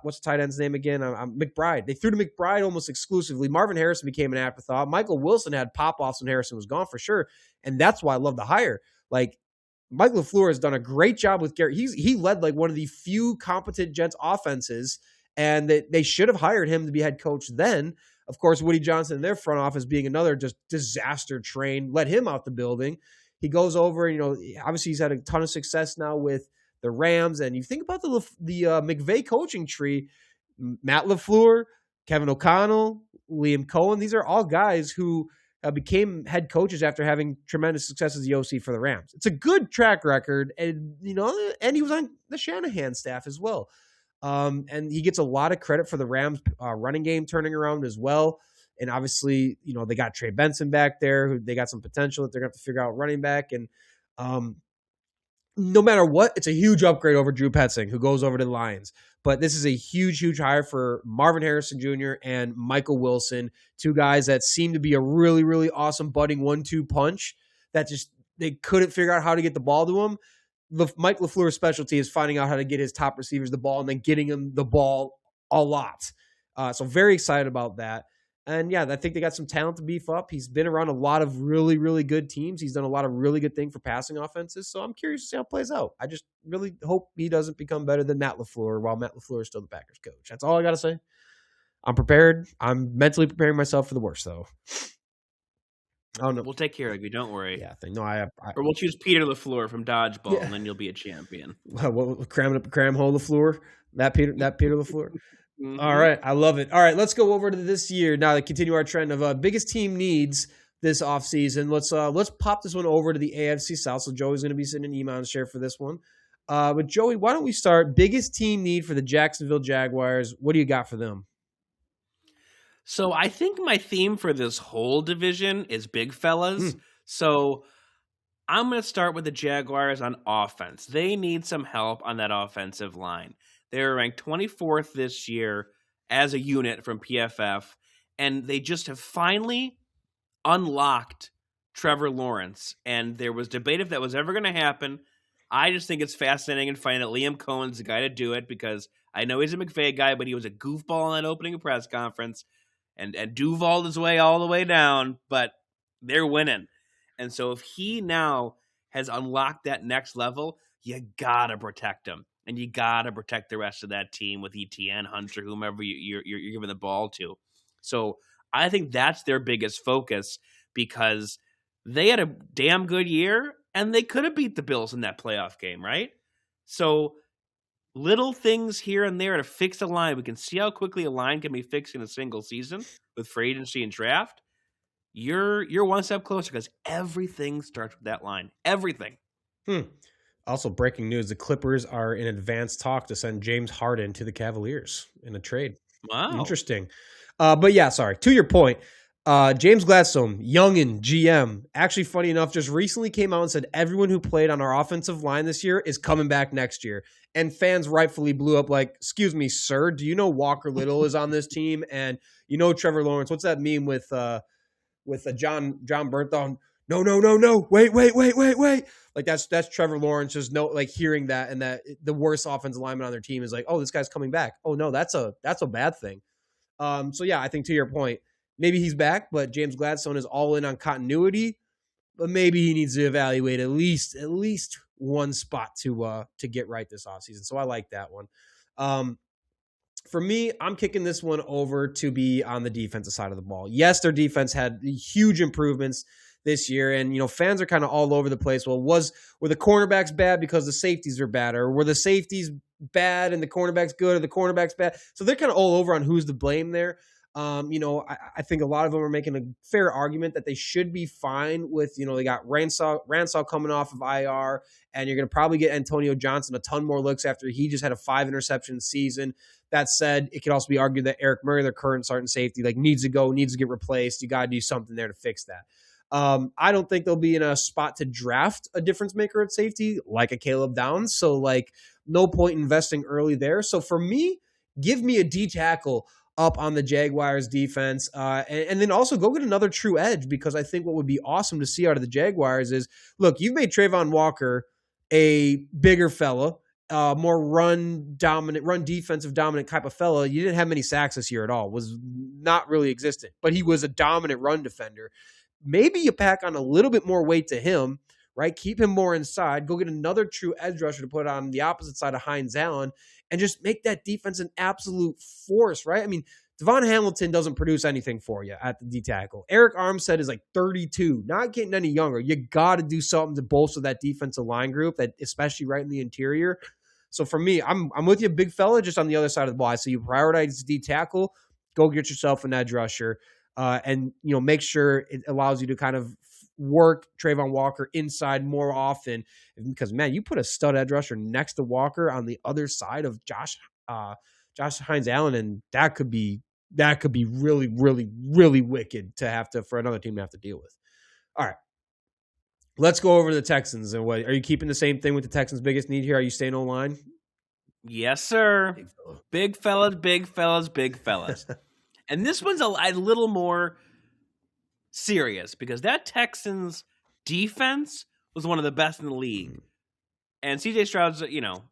what's the tight end's name again? McBride. They threw to McBride almost exclusively. Marvin Harrison became an afterthought. Michael Wilson had pop-offs when Harrison was gone for sure. And that's why I love the hire. Mike LaFleur has done a great job with Garrett. He led like one of the few competent Jets offenses, and they should have hired him to be head coach then. Of course, Woody Johnson in their front office being another just disaster train, let him out the building. He goes over, obviously he's had a ton of success now with the Rams. And you think about the McVay coaching tree, Matt LaFleur, Kevin O'Connell, Liam Cohen. These are all guys who became head coaches after having tremendous success as the OC for the Rams. It's a good track record. And, and he was on the Shanahan staff as well. And he gets a lot of credit for the Rams running game turning around as well. And obviously, they got Trey Benson back there. They got some potential that they're going to have to figure out running back. And no matter what, it's a huge upgrade over Drew Petzing, who goes over to the Lions. But this is a huge, huge hire for Marvin Harrison Jr. and Michael Wilson, two guys that seem to be a really, really awesome budding 1-2 punch that just they couldn't figure out how to get the ball to him. Mike LaFleur's specialty is finding out how to get his top receivers the ball and then getting him the ball a lot. So very excited about that. And yeah, I think they got some talent to beef up. He's been around a lot of really, really good teams. He's done a lot of really good things for passing offenses. So I'm curious to see how it plays out. I just really hope he doesn't become better than Matt LaFleur while Matt LaFleur is still the Packers coach. That's all I got to say. I'm prepared. I'm mentally preparing myself for the worst, though. I don't know. We'll take care of you. Don't worry. Yeah, or we'll choose Peter LaFleur from Dodgeball, and then you'll be a champion. We'll cram hole LaFleur. That Peter LaFleur. Mm-hmm. All right. I love it. All right. Let's go over to this year now to continue our trend of biggest team needs this offseason. Let's pop this one over to the AFC South. So Joey's going to be sitting in Iman's share for this one. But Joey, why don't we start biggest team need for the Jacksonville Jaguars? What do you got for them? So I think my theme for this whole division is big fellas. So I'm going to start with the Jaguars on offense. They need some help on that offensive line. They're ranked 24th this year as a unit from PFF, and they just have finally unlocked Trevor Lawrence. And there was debate if that was ever going to happen. I just think it's fascinating and funny that Liam Cohen's the guy to do it, because I know he's a McVay guy, but he was a goofball in that opening press conference and Duval his way all the way down, but they're winning. And so if he now has unlocked that next level, you got to protect him. And you got to protect the rest of that team with ETN, Hunter, whomever you're giving the ball to. So I think that's their biggest focus, because they had a damn good year and they could have beat the Bills in that playoff game, right? So little things here and there to fix a line. We can see how quickly a line can be fixed in a single season with free agency and draft. You're one step closer, because everything starts with that line. Everything. Also, breaking news, the Clippers are in advanced talk to send James Harden to the Cavaliers in a trade. Wow. Interesting. But yeah, sorry. To your point, James Gladstone, youngin' GM, actually, funny enough, just recently came out and said everyone who played on our offensive line this year is coming back next year. And fans rightfully blew up like, excuse me, sir, do you know Walker Little is on this team? And you know Trevor Lawrence? What's that meme with John Bernthal? No. Wait. Like that's Trevor Lawrence just hearing that, and that the worst offensive lineman on their team is like, oh, this guy's coming back. Oh no, that's a bad thing. So yeah, I think to your point, maybe he's back, but James Gladstone is all in on continuity, but maybe he needs to evaluate at least one spot to get right this offseason. So I like that one. For me, I'm kicking this one over to be on the defensive side of the ball. Yes, their defense had huge improvements this year, and fans are kind of all over the place. Well, were the cornerbacks bad because the safeties are bad, or were the safeties bad and the cornerbacks good, or the cornerbacks bad? So they're kind of all over on who's to blame there. I think a lot of them are making a fair argument that they should be fine with, they got Ransall coming off of IR, and you're going to probably get Antonio Johnson a ton more looks after he just had a 5-interception season. That said, it could also be argued that Eric Murray, their current starting safety, needs to get replaced. You got to do something there to fix that. I don't think they'll be in a spot to draft a difference maker at safety like a Caleb Downs. So no point investing early there. So for me, give me a D tackle up on the Jaguars defense. And then also go get another true edge, because I think what would be awesome to see out of the Jaguars is, look, you've made Trayvon Walker a bigger fella, more run defensive dominant type of fella. You didn't have many sacks this year at all, was not really existent, but he was a dominant run defender. Maybe you pack on a little bit more weight to him, right? Keep him more inside. Go get another true edge rusher to put on the opposite side of Hines Allen and just make that defense an absolute force, right? I mean, Devon Hamilton doesn't produce anything for you at the D tackle. Eric Armstead is like 32, not getting any younger. You got to do something to bolster that defensive line group, that especially right in the interior. So for me, I'm with you, big fella, just on the other side of the ball. So you prioritize D tackle, go get yourself an edge rusher, and make sure it allows you to kind of work Trayvon Walker inside more often. Because man, you put a stud edge rusher next to Walker on the other side of Josh Hines Allen, and that could be really, really, really wicked for another team to have to deal with. All right. Let's go over to the Texans. And what are you keeping the same thing with the Texans' biggest need here? Are you staying O-line? Yes, sir. Big fellas, big fellas, big fellas. And this one's a little more serious because that Texans defense was one of the best in the league. And CJ Stroud's,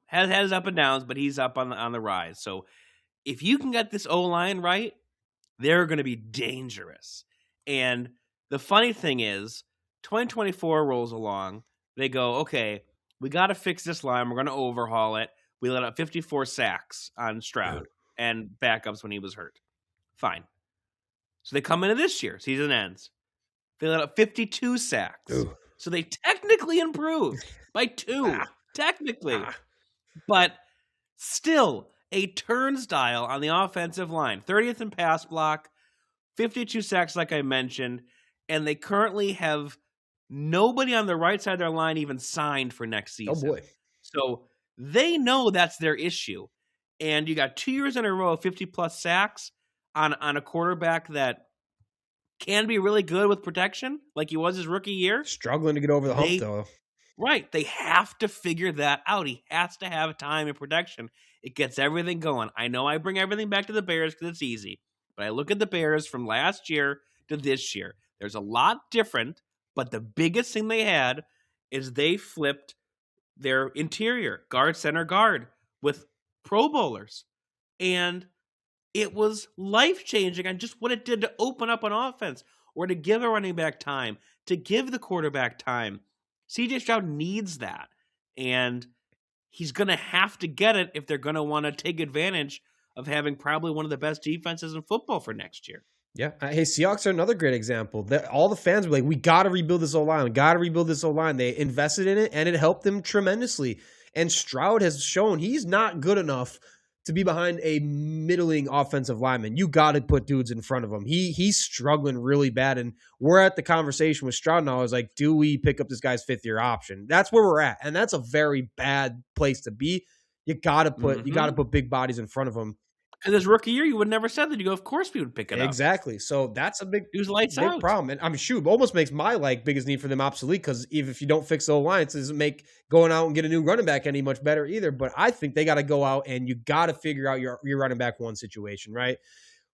has his up and downs, but he's up on the rise. So if you can get this O-line right, they're going to be dangerous. And the funny thing is, 2024 rolls along. They go, okay, we got to fix this line. We're going to overhaul it. We let up 54 sacks on Stroud and backups when he was hurt. Fine. So they come into this year. Season ends. They let up 52 sacks. Ooh. So they technically improved by 2. Technically. But still a turnstile on the offensive line. 30th in pass block, 52 sacks like I mentioned, and they currently have nobody on the right side of their line even signed for next season. Oh, boy. So they know that's their issue. And you got 2 years in a row of 50-plus sacks on a quarterback that can be really good with protection, like he was his rookie year. Struggling to get over the hump, though. Right. They have to figure that out. He has to have time and protection. It gets everything going. I know I bring everything back to the Bears because it's easy. But I look at the Bears from last year to this year. There's a lot different, but the biggest thing they had is they flipped their interior, guard, center, guard, with Pro Bowlers. And it was life-changing on just what it did to open up an offense or to give a running back time, to give the quarterback time. CJ Stroud needs that, and he's going to have to get it if they're going to want to take advantage of having probably one of the best defenses in football for next year. Yeah. Hey, Seahawks are another great example. All the fans were like, we got to rebuild this O-line. We got to rebuild this O-line. They invested in it, and it helped them tremendously. And Stroud has shown he's not good enough to be behind a middling offensive lineman. You got to put dudes in front of him. He's struggling really bad, and we're at the conversation with Stroud now. I was like, do we pick up this guy's fifth-year option? That's where we're at, and that's a very bad place to be. You got to put big bodies in front of him. And this rookie year, you would never said that. You go, of course we would pick it up. Exactly. So that's a big out problem. And I mean, shoot, almost makes my biggest need for them obsolete, because if you don't fix the line, it doesn't make going out and get a new running back any much better either. But I think they got to go out and you got to figure out your running back one situation, right?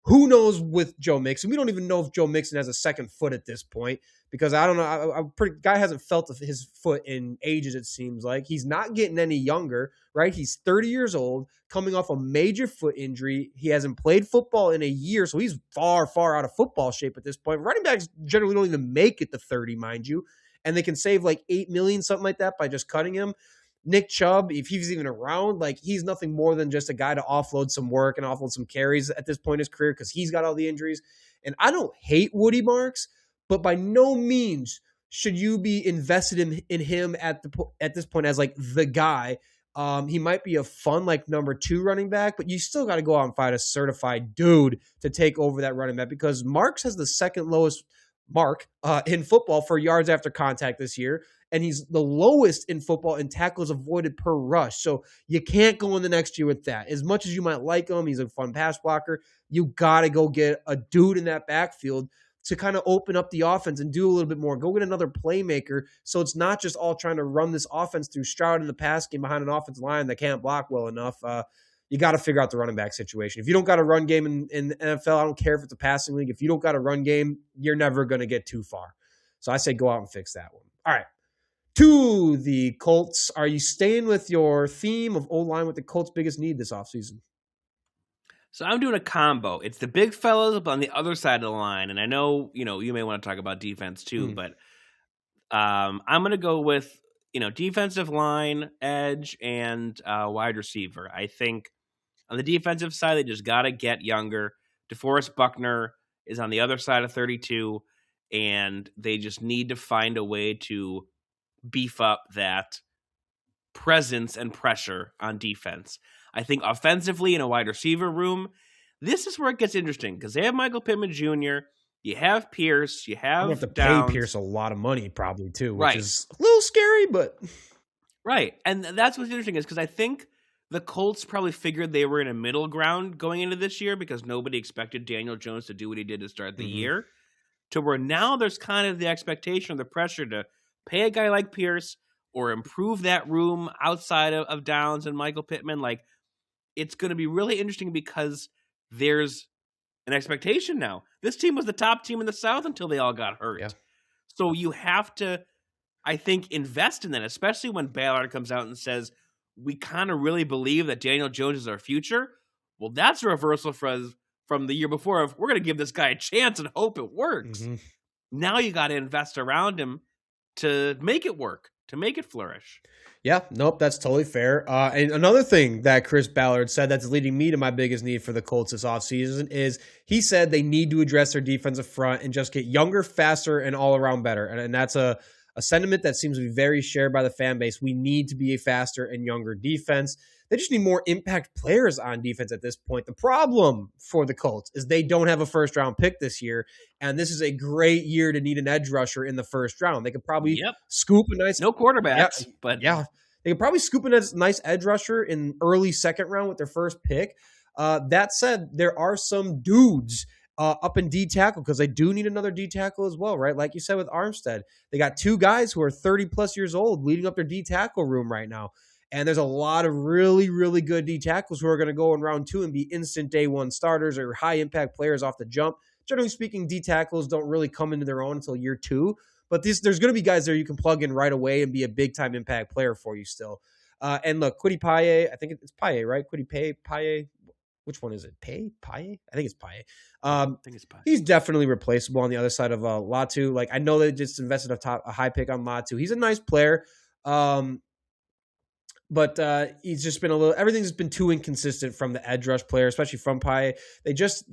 Who knows with Joe Mixon? We don't even know if Joe Mixon has a second foot at this point, because I don't know. Guy hasn't felt his foot in ages, it seems like. He's not getting any younger, right? He's 30 years old, coming off a major foot injury. He hasn't played football in a year, so he's far, far out of football shape at this point. Running backs generally don't even make it to 30, mind you, and they can save like $8 million, something like that, by just cutting him. Nick Chubb, if he's even around, he's nothing more than just a guy to offload some work and offload some carries at this point in his career, because he's got all the injuries. And I don't hate Woody Marks, but by no means should you be invested in him at this point as the guy. He might be a fun number 2 running back, but you still got to go out and find a certified dude to take over that running back, because Marks has the second lowest mark in football for yards after contact this year. And he's the lowest in football in tackles avoided per rush. So you can't go in the next year with that. As much as you might like him, he's a fun pass blocker. You got to go get a dude in that backfield to kind of open up the offense and do a little bit more. Go get another playmaker, so it's not just all trying to run this offense through Stroud in the pass game behind an offensive line that can't block well enough. You got to figure out the running back situation. If you don't got a run game in the NFL, I don't care if it's a passing league. If you don't got a run game, you're never going to get too far. So I say go out and fix that one. All right. To the Colts, are you staying with your theme of O-line with the Colts' biggest need this offseason? So I'm doing a combo. It's the big fellas on the other side of the line, and I know you may want to talk about defense too, but I'm going to go with, defensive line, edge, and wide receiver. I think on the defensive side, they just got to get younger. DeForest Buckner is on the other side of 32, and they just need to find a way to beef up that presence and pressure on defense. I think offensively in a wide receiver room, this is where it gets interesting because they have Michael Pittman Jr., you have Pierce, you I'm have going to have to Downs. pay Pierce a lot of money probably too, which Right. is a little scary, but... Right, and that's what's interesting is because I think the Colts probably figured they were in a middle ground going into this year because nobody expected Daniel Jones to do what he did to start the year, to where now there's kind of the expectation or the pressure to pay a guy like Pierce or improve that room outside of Downs and Michael Pittman. Like, it's going to be really interesting because there's an expectation now. This team was the top team in the South until they all got hurt. Yeah. So you have to, I think, invest in that, especially when Ballard comes out and says, we kind of really believe that Daniel Jones is our future. Well, that's a reversal from the year before of we're going to give this guy a chance and hope it works. Now you got to invest around him to make it work, to make it flourish. Yeah, nope, that's totally fair. And another thing that Chris Ballard said that's leading me to my biggest need for the Colts this offseason is he said they need to address their defensive front and just get younger, faster, and all around better. And that's a sentiment that seems to be very shared by the fan base. We need to be a faster and younger defense. They just need more impact players on defense at this point. The problem for the Colts is they don't have a first-round pick this year, and this is a great year to need an edge rusher in the first round. They could probably scoop a nice... No quarterbacks, but... Yeah, they could probably scoop a nice edge rusher in early second round with their first pick. That said, there are some dudes up in D tackle because they do need another D tackle as well, right? Like you said with Armstead, they got two guys who are 30 plus years old leading up their D tackle room right now. And there's a lot of really, really good D tackles who are going to go in round 2 and be instant day one starters or high impact players off the jump. Generally speaking, D tackles don't really come into their own until year 2. But there's going to be guys there you can plug in right away and be a big time impact player for you still. And look, Kwity Paye, I think it's Paye, right? Kwity Paye. Which one is it? Paye? I think it's Paye. I think it's Paye. He's definitely replaceable on the other side of Latu. Like, I know they just invested a high pick on Latu. He's a nice player. But he's just been everything's been too inconsistent from the edge rush player, especially from Paye. They just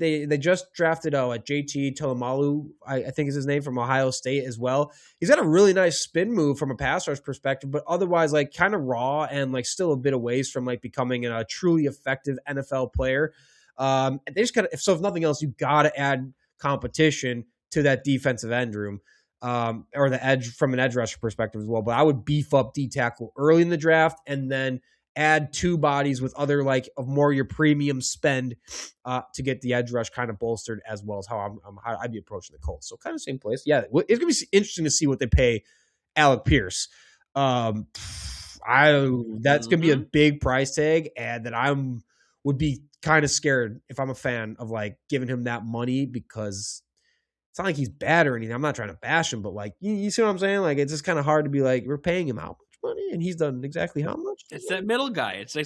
drafted JT Tolomalu, I think is his name, from Ohio State as well. He's got a really nice spin move from a pass rush perspective, but otherwise like kind of raw and like still a bit of ways from like becoming a truly effective NFL player. They just if nothing else, you got to add competition to that defensive end room. Or the edge from an edge rusher perspective as well. But I would beef up D tackle early in the draft and then add 2 bodies with other of more your premium spend to get the edge rush kind of bolstered as well as how I'd be approaching the Colts. So kind of same place. Yeah, it's going to be interesting to see what they pay Alec Pierce. That's going to be a big price tag, and that would be kind of scared if I'm a fan of giving him that money because it's not like he's bad or anything. I'm not trying to bash him, but you see what I'm saying? It's just kind of hard to be we're paying him how much money and he's done exactly how much. It's that middle guy. It's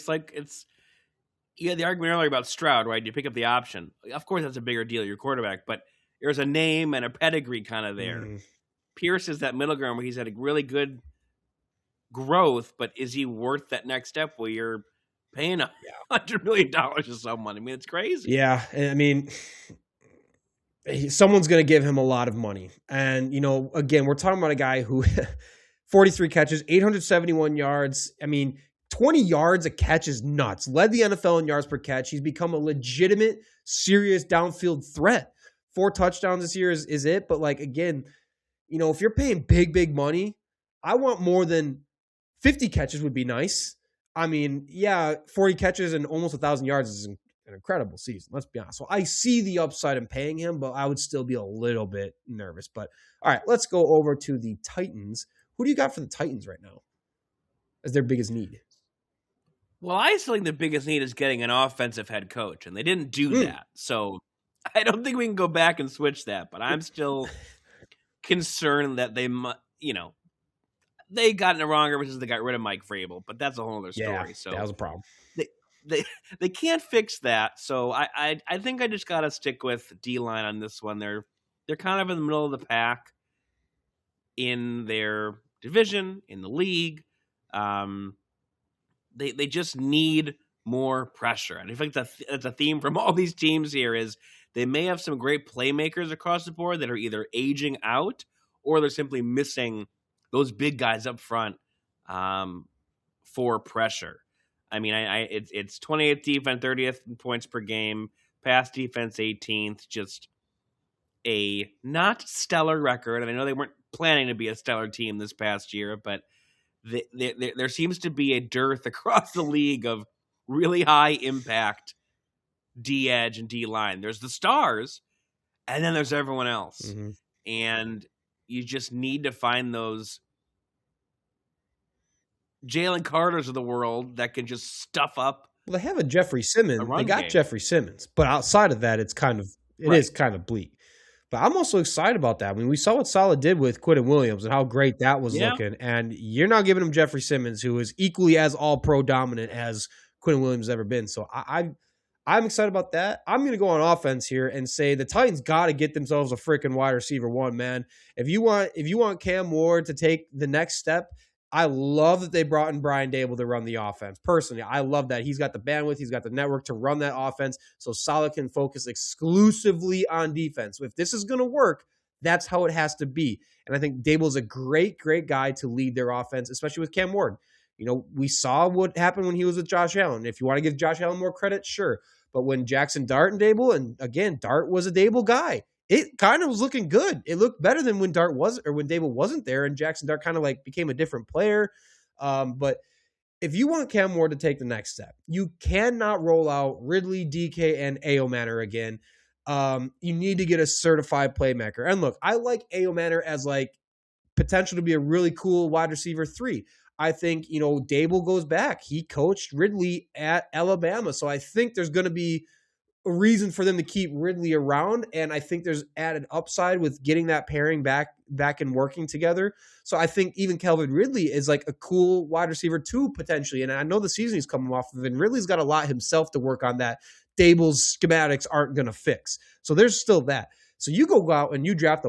you had the argument earlier about Stroud, right? You pick up the option. Of course, that's a bigger deal, your quarterback, but there's a name and a pedigree kind of there. Pierce is that middle ground where he's had a really good growth, but is he worth that next step where you're paying $100 million to someone? I mean, it's crazy. Yeah. I mean, someone's going to give him a lot of money. And, again, we're talking about a guy who 43 catches, 871 yards. I mean, 20 yards a catch is nuts. Led the NFL in yards per catch. He's become a legitimate, serious downfield threat. 4 touchdowns this year is it. But again, if you're paying big, big money, I want more than 50 catches would be nice. I mean, 40 catches and almost 1,000 yards is an incredible season. Let's be honest. So I see the upside in paying him, but I would still be a little bit nervous. But all right, let's go over to the Titans. Who do you got for the Titans right now as their biggest need? Well, I still think the biggest need is getting an offensive head coach, and they didn't do that. So I don't think we can go back and switch that, but I'm still concerned that they got it wrong ever since they got rid of Mike Vrabel, but that's a whole other story. Yeah, so that was a problem. They can't fix that, so I think I just gotta stick with D-line on this one. They're kind of in the middle of the pack. in their division, in the league. They just need more pressure. And I think that's a theme from all these teams here is they may have some great playmakers across the board that are either aging out or they're simply missing those big guys up front for pressure. I mean, it's 28th defense, 30th points per game, pass defense 18th, just a not stellar record. And I know they weren't planning to be a stellar team this past year, but there seems to be a dearth across the league of really high impact D edge and D line. There's the stars, and then there's everyone else. Mm-hmm. And you just need to find those Jalen Carters of the world that can just stuff up. Well, they have a Jeffrey Simmons. They got game. Jeffrey Simmons, but outside of that, it is kind of bleak. But I'm also excited about that. I mean, we saw what Saleh did with Quinton Williams and how great that was looking. And you're not giving him Jeffrey Simmons, who is equally as all-pro dominant as Quinton Williams has ever been. So I'm excited about that. I'm going to go on offense here and say the Titans got to get themselves a freaking wide receiver one, man. If you want Cam Ward to take the next step, I love that they brought in Brian Dable to run the offense. Personally, I love that. He's got the bandwidth. He's got the network to run that offense so Saleh can focus exclusively on defense. If this is going to work, that's how it has to be. And I think Dable's a great, great guy to lead their offense, especially with Cam Ward. You know, we saw what happened when he was with Josh Allen. If you want to give Josh Allen more credit, sure. But when Jackson Dart and Dable, and again, Dart was a Dable guy, it kind of was looking good. It looked better than when Dable wasn't there, and Jackson Dart kind of like became a different player. But if you want Cam Ward to take the next step, you cannot roll out Ridley, DK, and A.O. Manor again. You need to get a certified playmaker. And look, I like A.O. Manor as like potential to be a really cool wide receiver 3. I think, Dable goes back. He coached Ridley at Alabama. So I think there's going to be a reason for them to keep Ridley around. And I think there's added upside with getting that pairing back and working together. So I think even Calvin Ridley is like a cool wide receiver too, potentially. And I know the season he's coming off of, and Ridley's got a lot himself to work on that Dable's schematics aren't going to fix. So there's still that. So you go out and you draft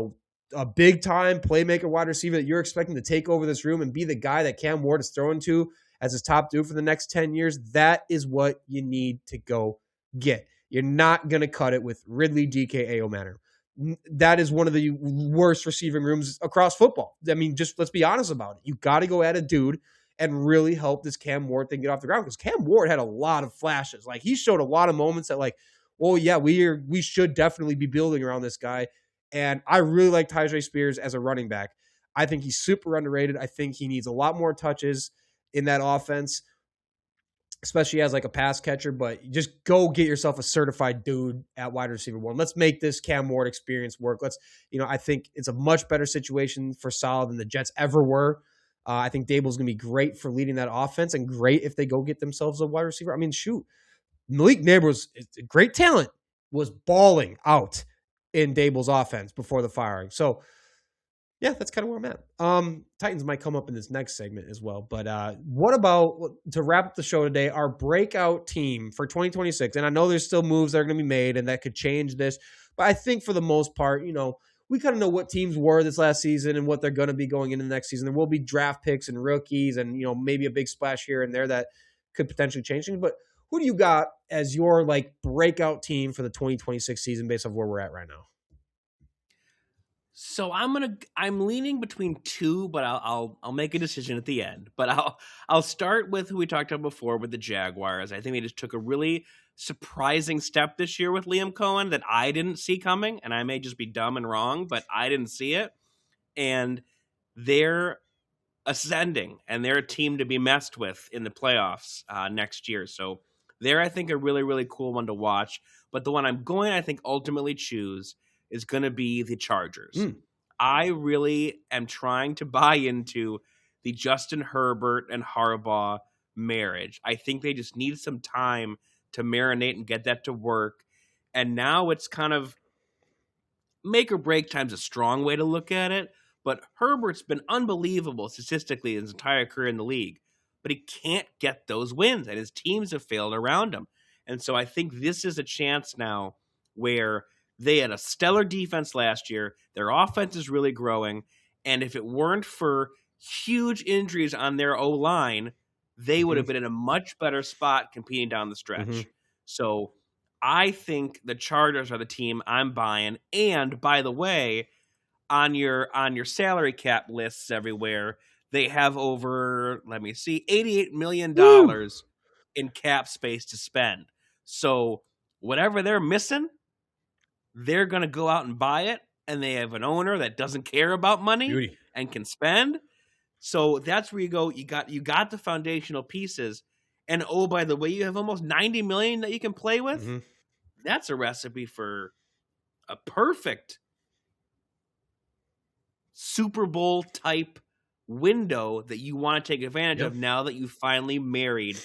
a big-time playmaker wide receiver that you're expecting to take over this room and be the guy that Cam Ward is throwing to as his top dude for the next 10 years, that is what you need to go get. You're not going to cut it with Ridley, DK, A.O. Manor. That is one of the worst receiving rooms across football. I mean, just let's be honest about it. You got to go add a dude and really help this Cam Ward thing get off the ground, because Cam Ward had a lot of flashes. Like, he showed a lot of moments that, like, well, yeah, we should definitely be building around this guy. And I really like Tyjae Spears as a running back. I think he's super underrated. I think he needs a lot more touches in that offense, especially as like a pass catcher. But just go get yourself a certified dude at wide receiver 1. Let's make this Cam Ward experience work. I think it's a much better situation for Saleh than the Jets ever were. I think Dable's going to be great for leading that offense, and great if they go get themselves a wide receiver. I mean, shoot, Malik Neighbors, great talent, was balling out in Dable's offense before the firing. So, yeah, that's kind of where I'm at. Titans might come up in this next segment as well. But what about, to wrap up the show today, our breakout team for 2026? And I know there's still moves that are going to be made and that could change this. But I think for the most part, we kind of know what teams were this last season and what they're going to be going into the next season. There will be draft picks and rookies and, maybe a big splash here and there that could potentially change things. But who do you got as your breakout team for the 2026 season based on where we're at right now? So I'm leaning between two, but I'll make a decision at the end. But I'll start with who we talked about before with the Jaguars. I think they just took a really surprising step this year with Liam Cohen that I didn't see coming, and I may just be dumb and wrong, but I didn't see it. And they're ascending, and they're a team to be messed with in the playoffs next year. So they're, I think, a really, really cool one to watch. But the one I'm going, I think, ultimately choose is going to be the Chargers. I really am trying to buy into the Justin Herbert and Harbaugh marriage. I think they just need some time to marinate and get that to work. And now it's kind of make or break time's a strong way to look at it. But Herbert's been unbelievable statistically his entire career in the league. But he can't get those wins, and his teams have failed around him. And so I think this is a chance now where they had a stellar defense last year. Their offense is really growing, And if it weren't for huge injuries on their O-line, they would have been in a much better spot competing down the stretch. So I think the Chargers are the team I'm buying. And by the way, on your salary cap lists everywhere, they have over, let me see, $88 million in cap space to spend. So whatever they're missing, they're going to go out and buy it. And they have an owner that doesn't care about money and can spend. So that's where you go. You got the foundational pieces. And oh, by the way, you have almost $90 million that you can play with. That's a recipe for a perfect Super Bowl type window that you want to take advantage of now that you finally married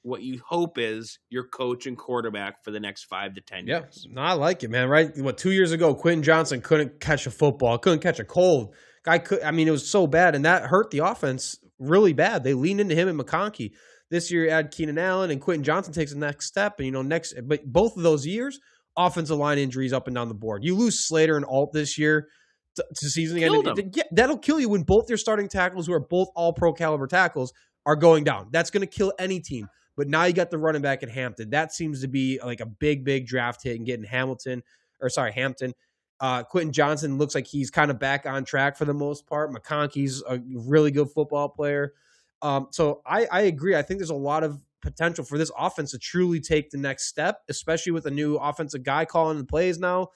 what you hope is your coach and quarterback for the next 5 to 10 years. No, I like it, man. Right? 2 years ago, Quentin Johnson couldn't catch a football, couldn't catch a cold. Guy could. I mean, it was so bad, and that hurt the offense really bad. They leaned into him and McConkey. This year, you add Keenan Allen, and Quentin Johnson takes the next step. And but both of those years, offensive line injuries up and down the board. You lose Slater and Alt this year to season again. That'll kill you when both your starting tackles, who are both all-pro caliber tackles, are going down. That's going to kill any team. But now you got the running back at Hampton. That seems to be like a big draft hit and getting Hampton. Quentin Johnson looks like he's kind of back on track for the most part. McConkey's a really good football player. So I agree. I think there's a lot of potential for this offense to truly take the next step, especially with a new offensive guy calling the plays now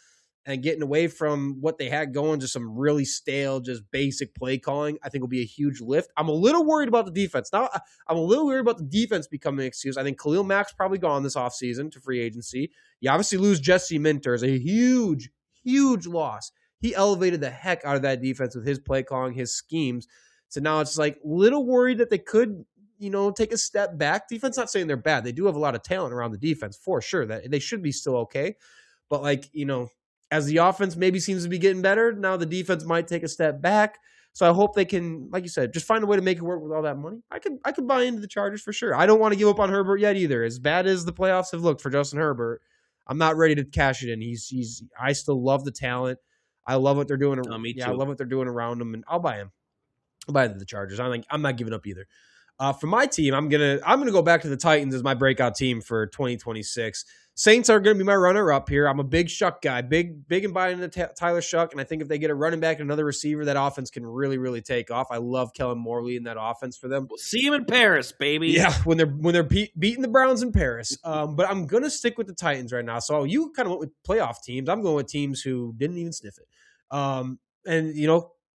and getting away from what they had going to some really stale, just basic play calling. I think will be a huge lift. I'm a little worried about the defense. Now, I'm a little worried about the defense becoming an excuse. I think Khalil Mack's probably gone this offseason to free agency. You obviously lose Jesse Minter as a huge loss. He elevated the heck out of that defense with his play calling, his schemes. So now it's like little worried that they could, take a step back. Defense, not saying they're bad. They do have a lot of talent around the defense for sure. That they should be still okay. But as the offense maybe seems to be getting better, now the defense might take a step back. So I hope they can, like you said, just find a way to make it work with all that money. I could buy into the Chargers for sure. I don't want to give up on Herbert yet either. As bad as the playoffs have looked for Justin Herbert, I'm not ready to cash it in. I still love the talent. I love what they're doing. Me too. I love what they're doing around him, and I'll buy him. I'll buy the Chargers. I'm not giving up either. For my team, I'm gonna go back to the Titans as my breakout team for 2026. Saints are going to be my runner-up here. I'm a big Shuck guy, big and buying into Tyler Shuck, and I think if they get a running back and another receiver, that offense can really take off. I love Kellen Moore in that offense for them. We'll see him in Paris, baby. Yeah, when they're beating the Browns in Paris. But I'm going to stick with the Titans right now. So you kind of went with playoff teams. I'm going with teams who didn't even sniff it.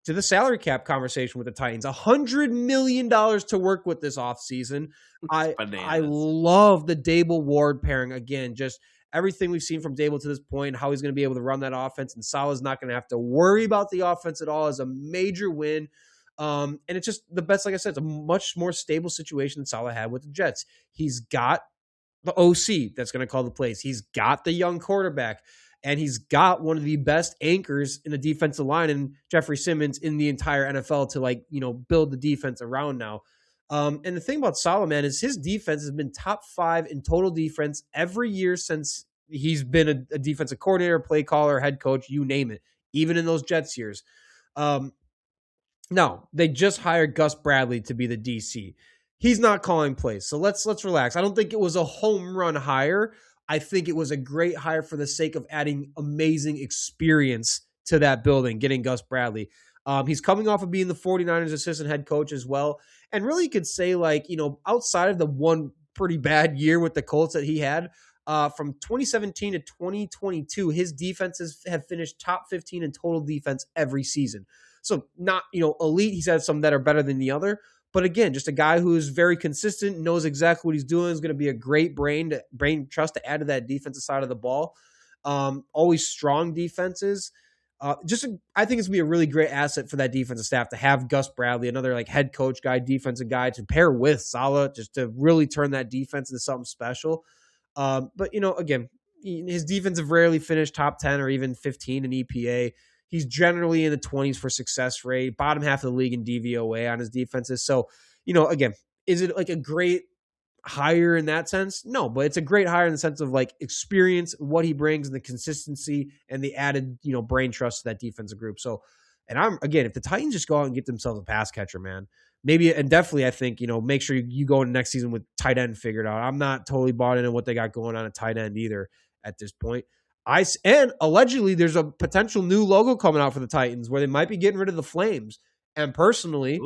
To the salary cap conversation with the Titans, $100 million to work with this offseason. I love the Dable Ward pairing. Again, just everything we've seen from Dable to this point, how he's going to be able to run that offense, and Salah's not going to have to worry about the offense at all, is a major win. And it's just the best, like I said, it's a much more stable situation than Salah had with the Jets. He's got the OC that's going to call the plays. He's got the young quarterback. And he's got one of the best anchors in the defensive line in Jeffrey Simmons in the entire NFL to build the defense around now. And the thing about Salah, man, is his defense has been top 5 in total defense every year since he's been a defensive coordinator, play caller, head coach, you name it, even in those Jets years. Now, they just hired Gus Bradley to be the DC. He's not calling plays, so let's relax. I don't think it was a home run hire. I think it was a great hire for the sake of adding amazing experience to that building, getting Gus Bradley. He's coming off of being the 49ers assistant head coach as well. And really you could say outside of the one pretty bad year with the Colts that he had, from 2017 to 2022, his defenses have finished top 15 in total defense every season. So not, elite. He's had some that are better than the other. But again, just a guy who's very consistent, knows exactly what he's doing, is going to be a great brain trust to add to that defensive side of the ball. Always strong defenses. I think it's going to be a really great asset for that defensive staff to have Gus Bradley, another head coach guy, defensive guy, to pair with Salah, just to really turn that defense into something special. But again, his defense have rarely finished top 10 or even 15 in EPA. He's generally in the 20s for success rate, bottom half of the league in DVOA on his defenses. So, again, is it a great hire in that sense? No, but it's a great hire in the sense of experience, what he brings, and the consistency and the added, brain trust to that defensive group. So And if the Titans just go out and get themselves a pass catcher, man, maybe, and definitely, I think, make sure you go into next season with tight end figured out. I'm not totally bought into what they got going on at tight end either at this point. And allegedly there's a potential new logo coming out for the Titans where they might be getting rid of the flames. And personally,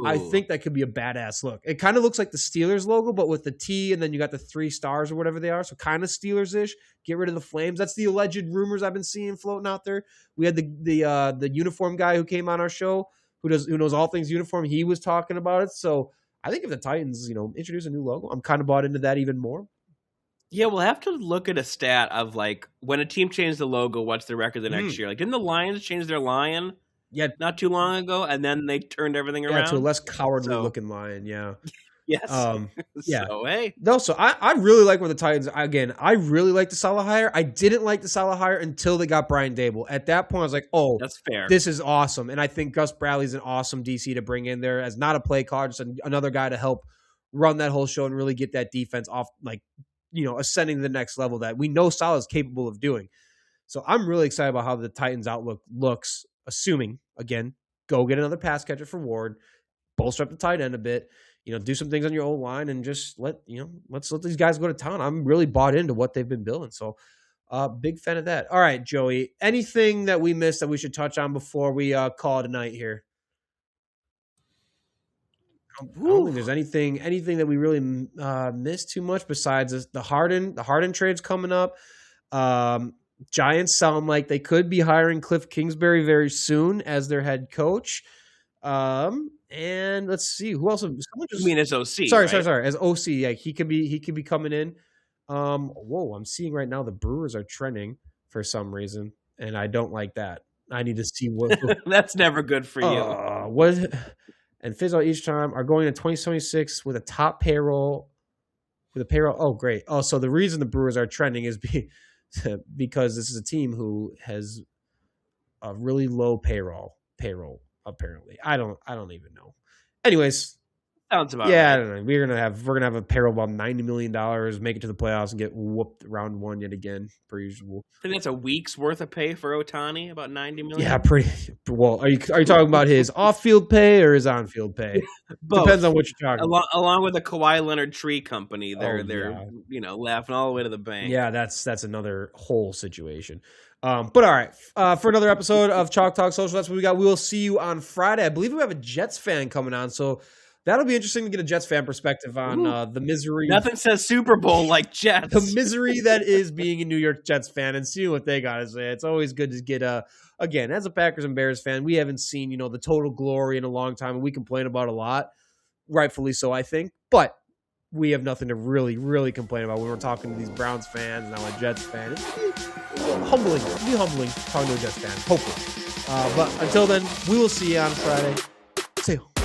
I think that could be a badass look. It kind of looks like the Steelers logo, but with the T, and then you got the 3 stars or whatever they are. So kind of Steelers-ish. Get rid of the flames. That's the alleged rumors I've been seeing floating out there. We had the uniform guy who came on our show who knows all things uniform. He was talking about it. So I think if the Titans, introduce a new logo, I'm kind of bought into that even more. Yeah, we'll have to look at a stat of like when a team changed the logo, what's the record the next year? Like, didn't the Lions change their lion? Yeah, not too long ago, and then they turned everything around. To a less cowardly looking lion. Yeah. Yes. Yeah. So, hey. No, so I really like where the Titans. Again, I really like the Salah hire. I didn't like the Salah hire until they got Brian Dable. At that point, I was like, oh, that's fair. This is awesome. And I think Gus Bradley's an awesome DC to bring in there as not a play card, just another guy to help run that whole show and really get that defense off, ascending to the next level that we know Salah is capable of doing. So I'm really excited about how the Titans outlook looks, assuming, again, go get another pass catcher for Ward, bolster up the tight end a bit, do some things on your old line, and just let's let these guys go to town. I'm really bought into what they've been building. So big fan of that. All right, Joey, anything that we missed that we should touch on before we call it a night here? I don't think there's anything that we really missed too much besides the Harden trade's coming up. Giants sound like they could be hiring Cliff Kingsbury very soon as their head coach. And let's see who else. You mean as OC? Sorry. Right? As OC, yeah, he could be coming in. I'm seeing right now the Brewers are trending for some reason, and I don't like that. I need to see what. That's never good for you. What? And Fizzle each time are going to 2026 with a top payroll. With a payroll. Oh, great. Oh, so the reason the Brewers are trending is because this is a team who has a really low payroll apparently. I don't even know. Anyways, sounds about right. I don't know. We're gonna have a payroll about $90 million, make it to the playoffs, and get whooped round one yet again, per usual. I think that's a week's worth of pay for Ohtani, about $90 million. Yeah, pretty well. Are you talking about his off-field pay or his on-field pay? Both. Depends on what you're talking about. Along with the Kawhi Leonard Tree Company, they're laughing all the way to the bank. Yeah, that's another whole situation. But all right, for another episode of Chalk Talk Social, that's what we got. We will see you on Friday. I believe we have a Jets fan coming on, so that'll be interesting to get a Jets fan perspective on the misery. Nothing says Super Bowl like Jets. The misery that is being a New York Jets fan and seeing what they got to say. It's always good to get again, as a Packers and Bears fan, we haven't seen, the total glory in a long time, and we complain about a lot, rightfully so, I think. But we have nothing to really, really complain about when we're talking to these Browns fans and now a Jets fan. It's humbling. It'll be humbling talking to a Jets fan, hopefully. But until then, we will see you on Friday. See you.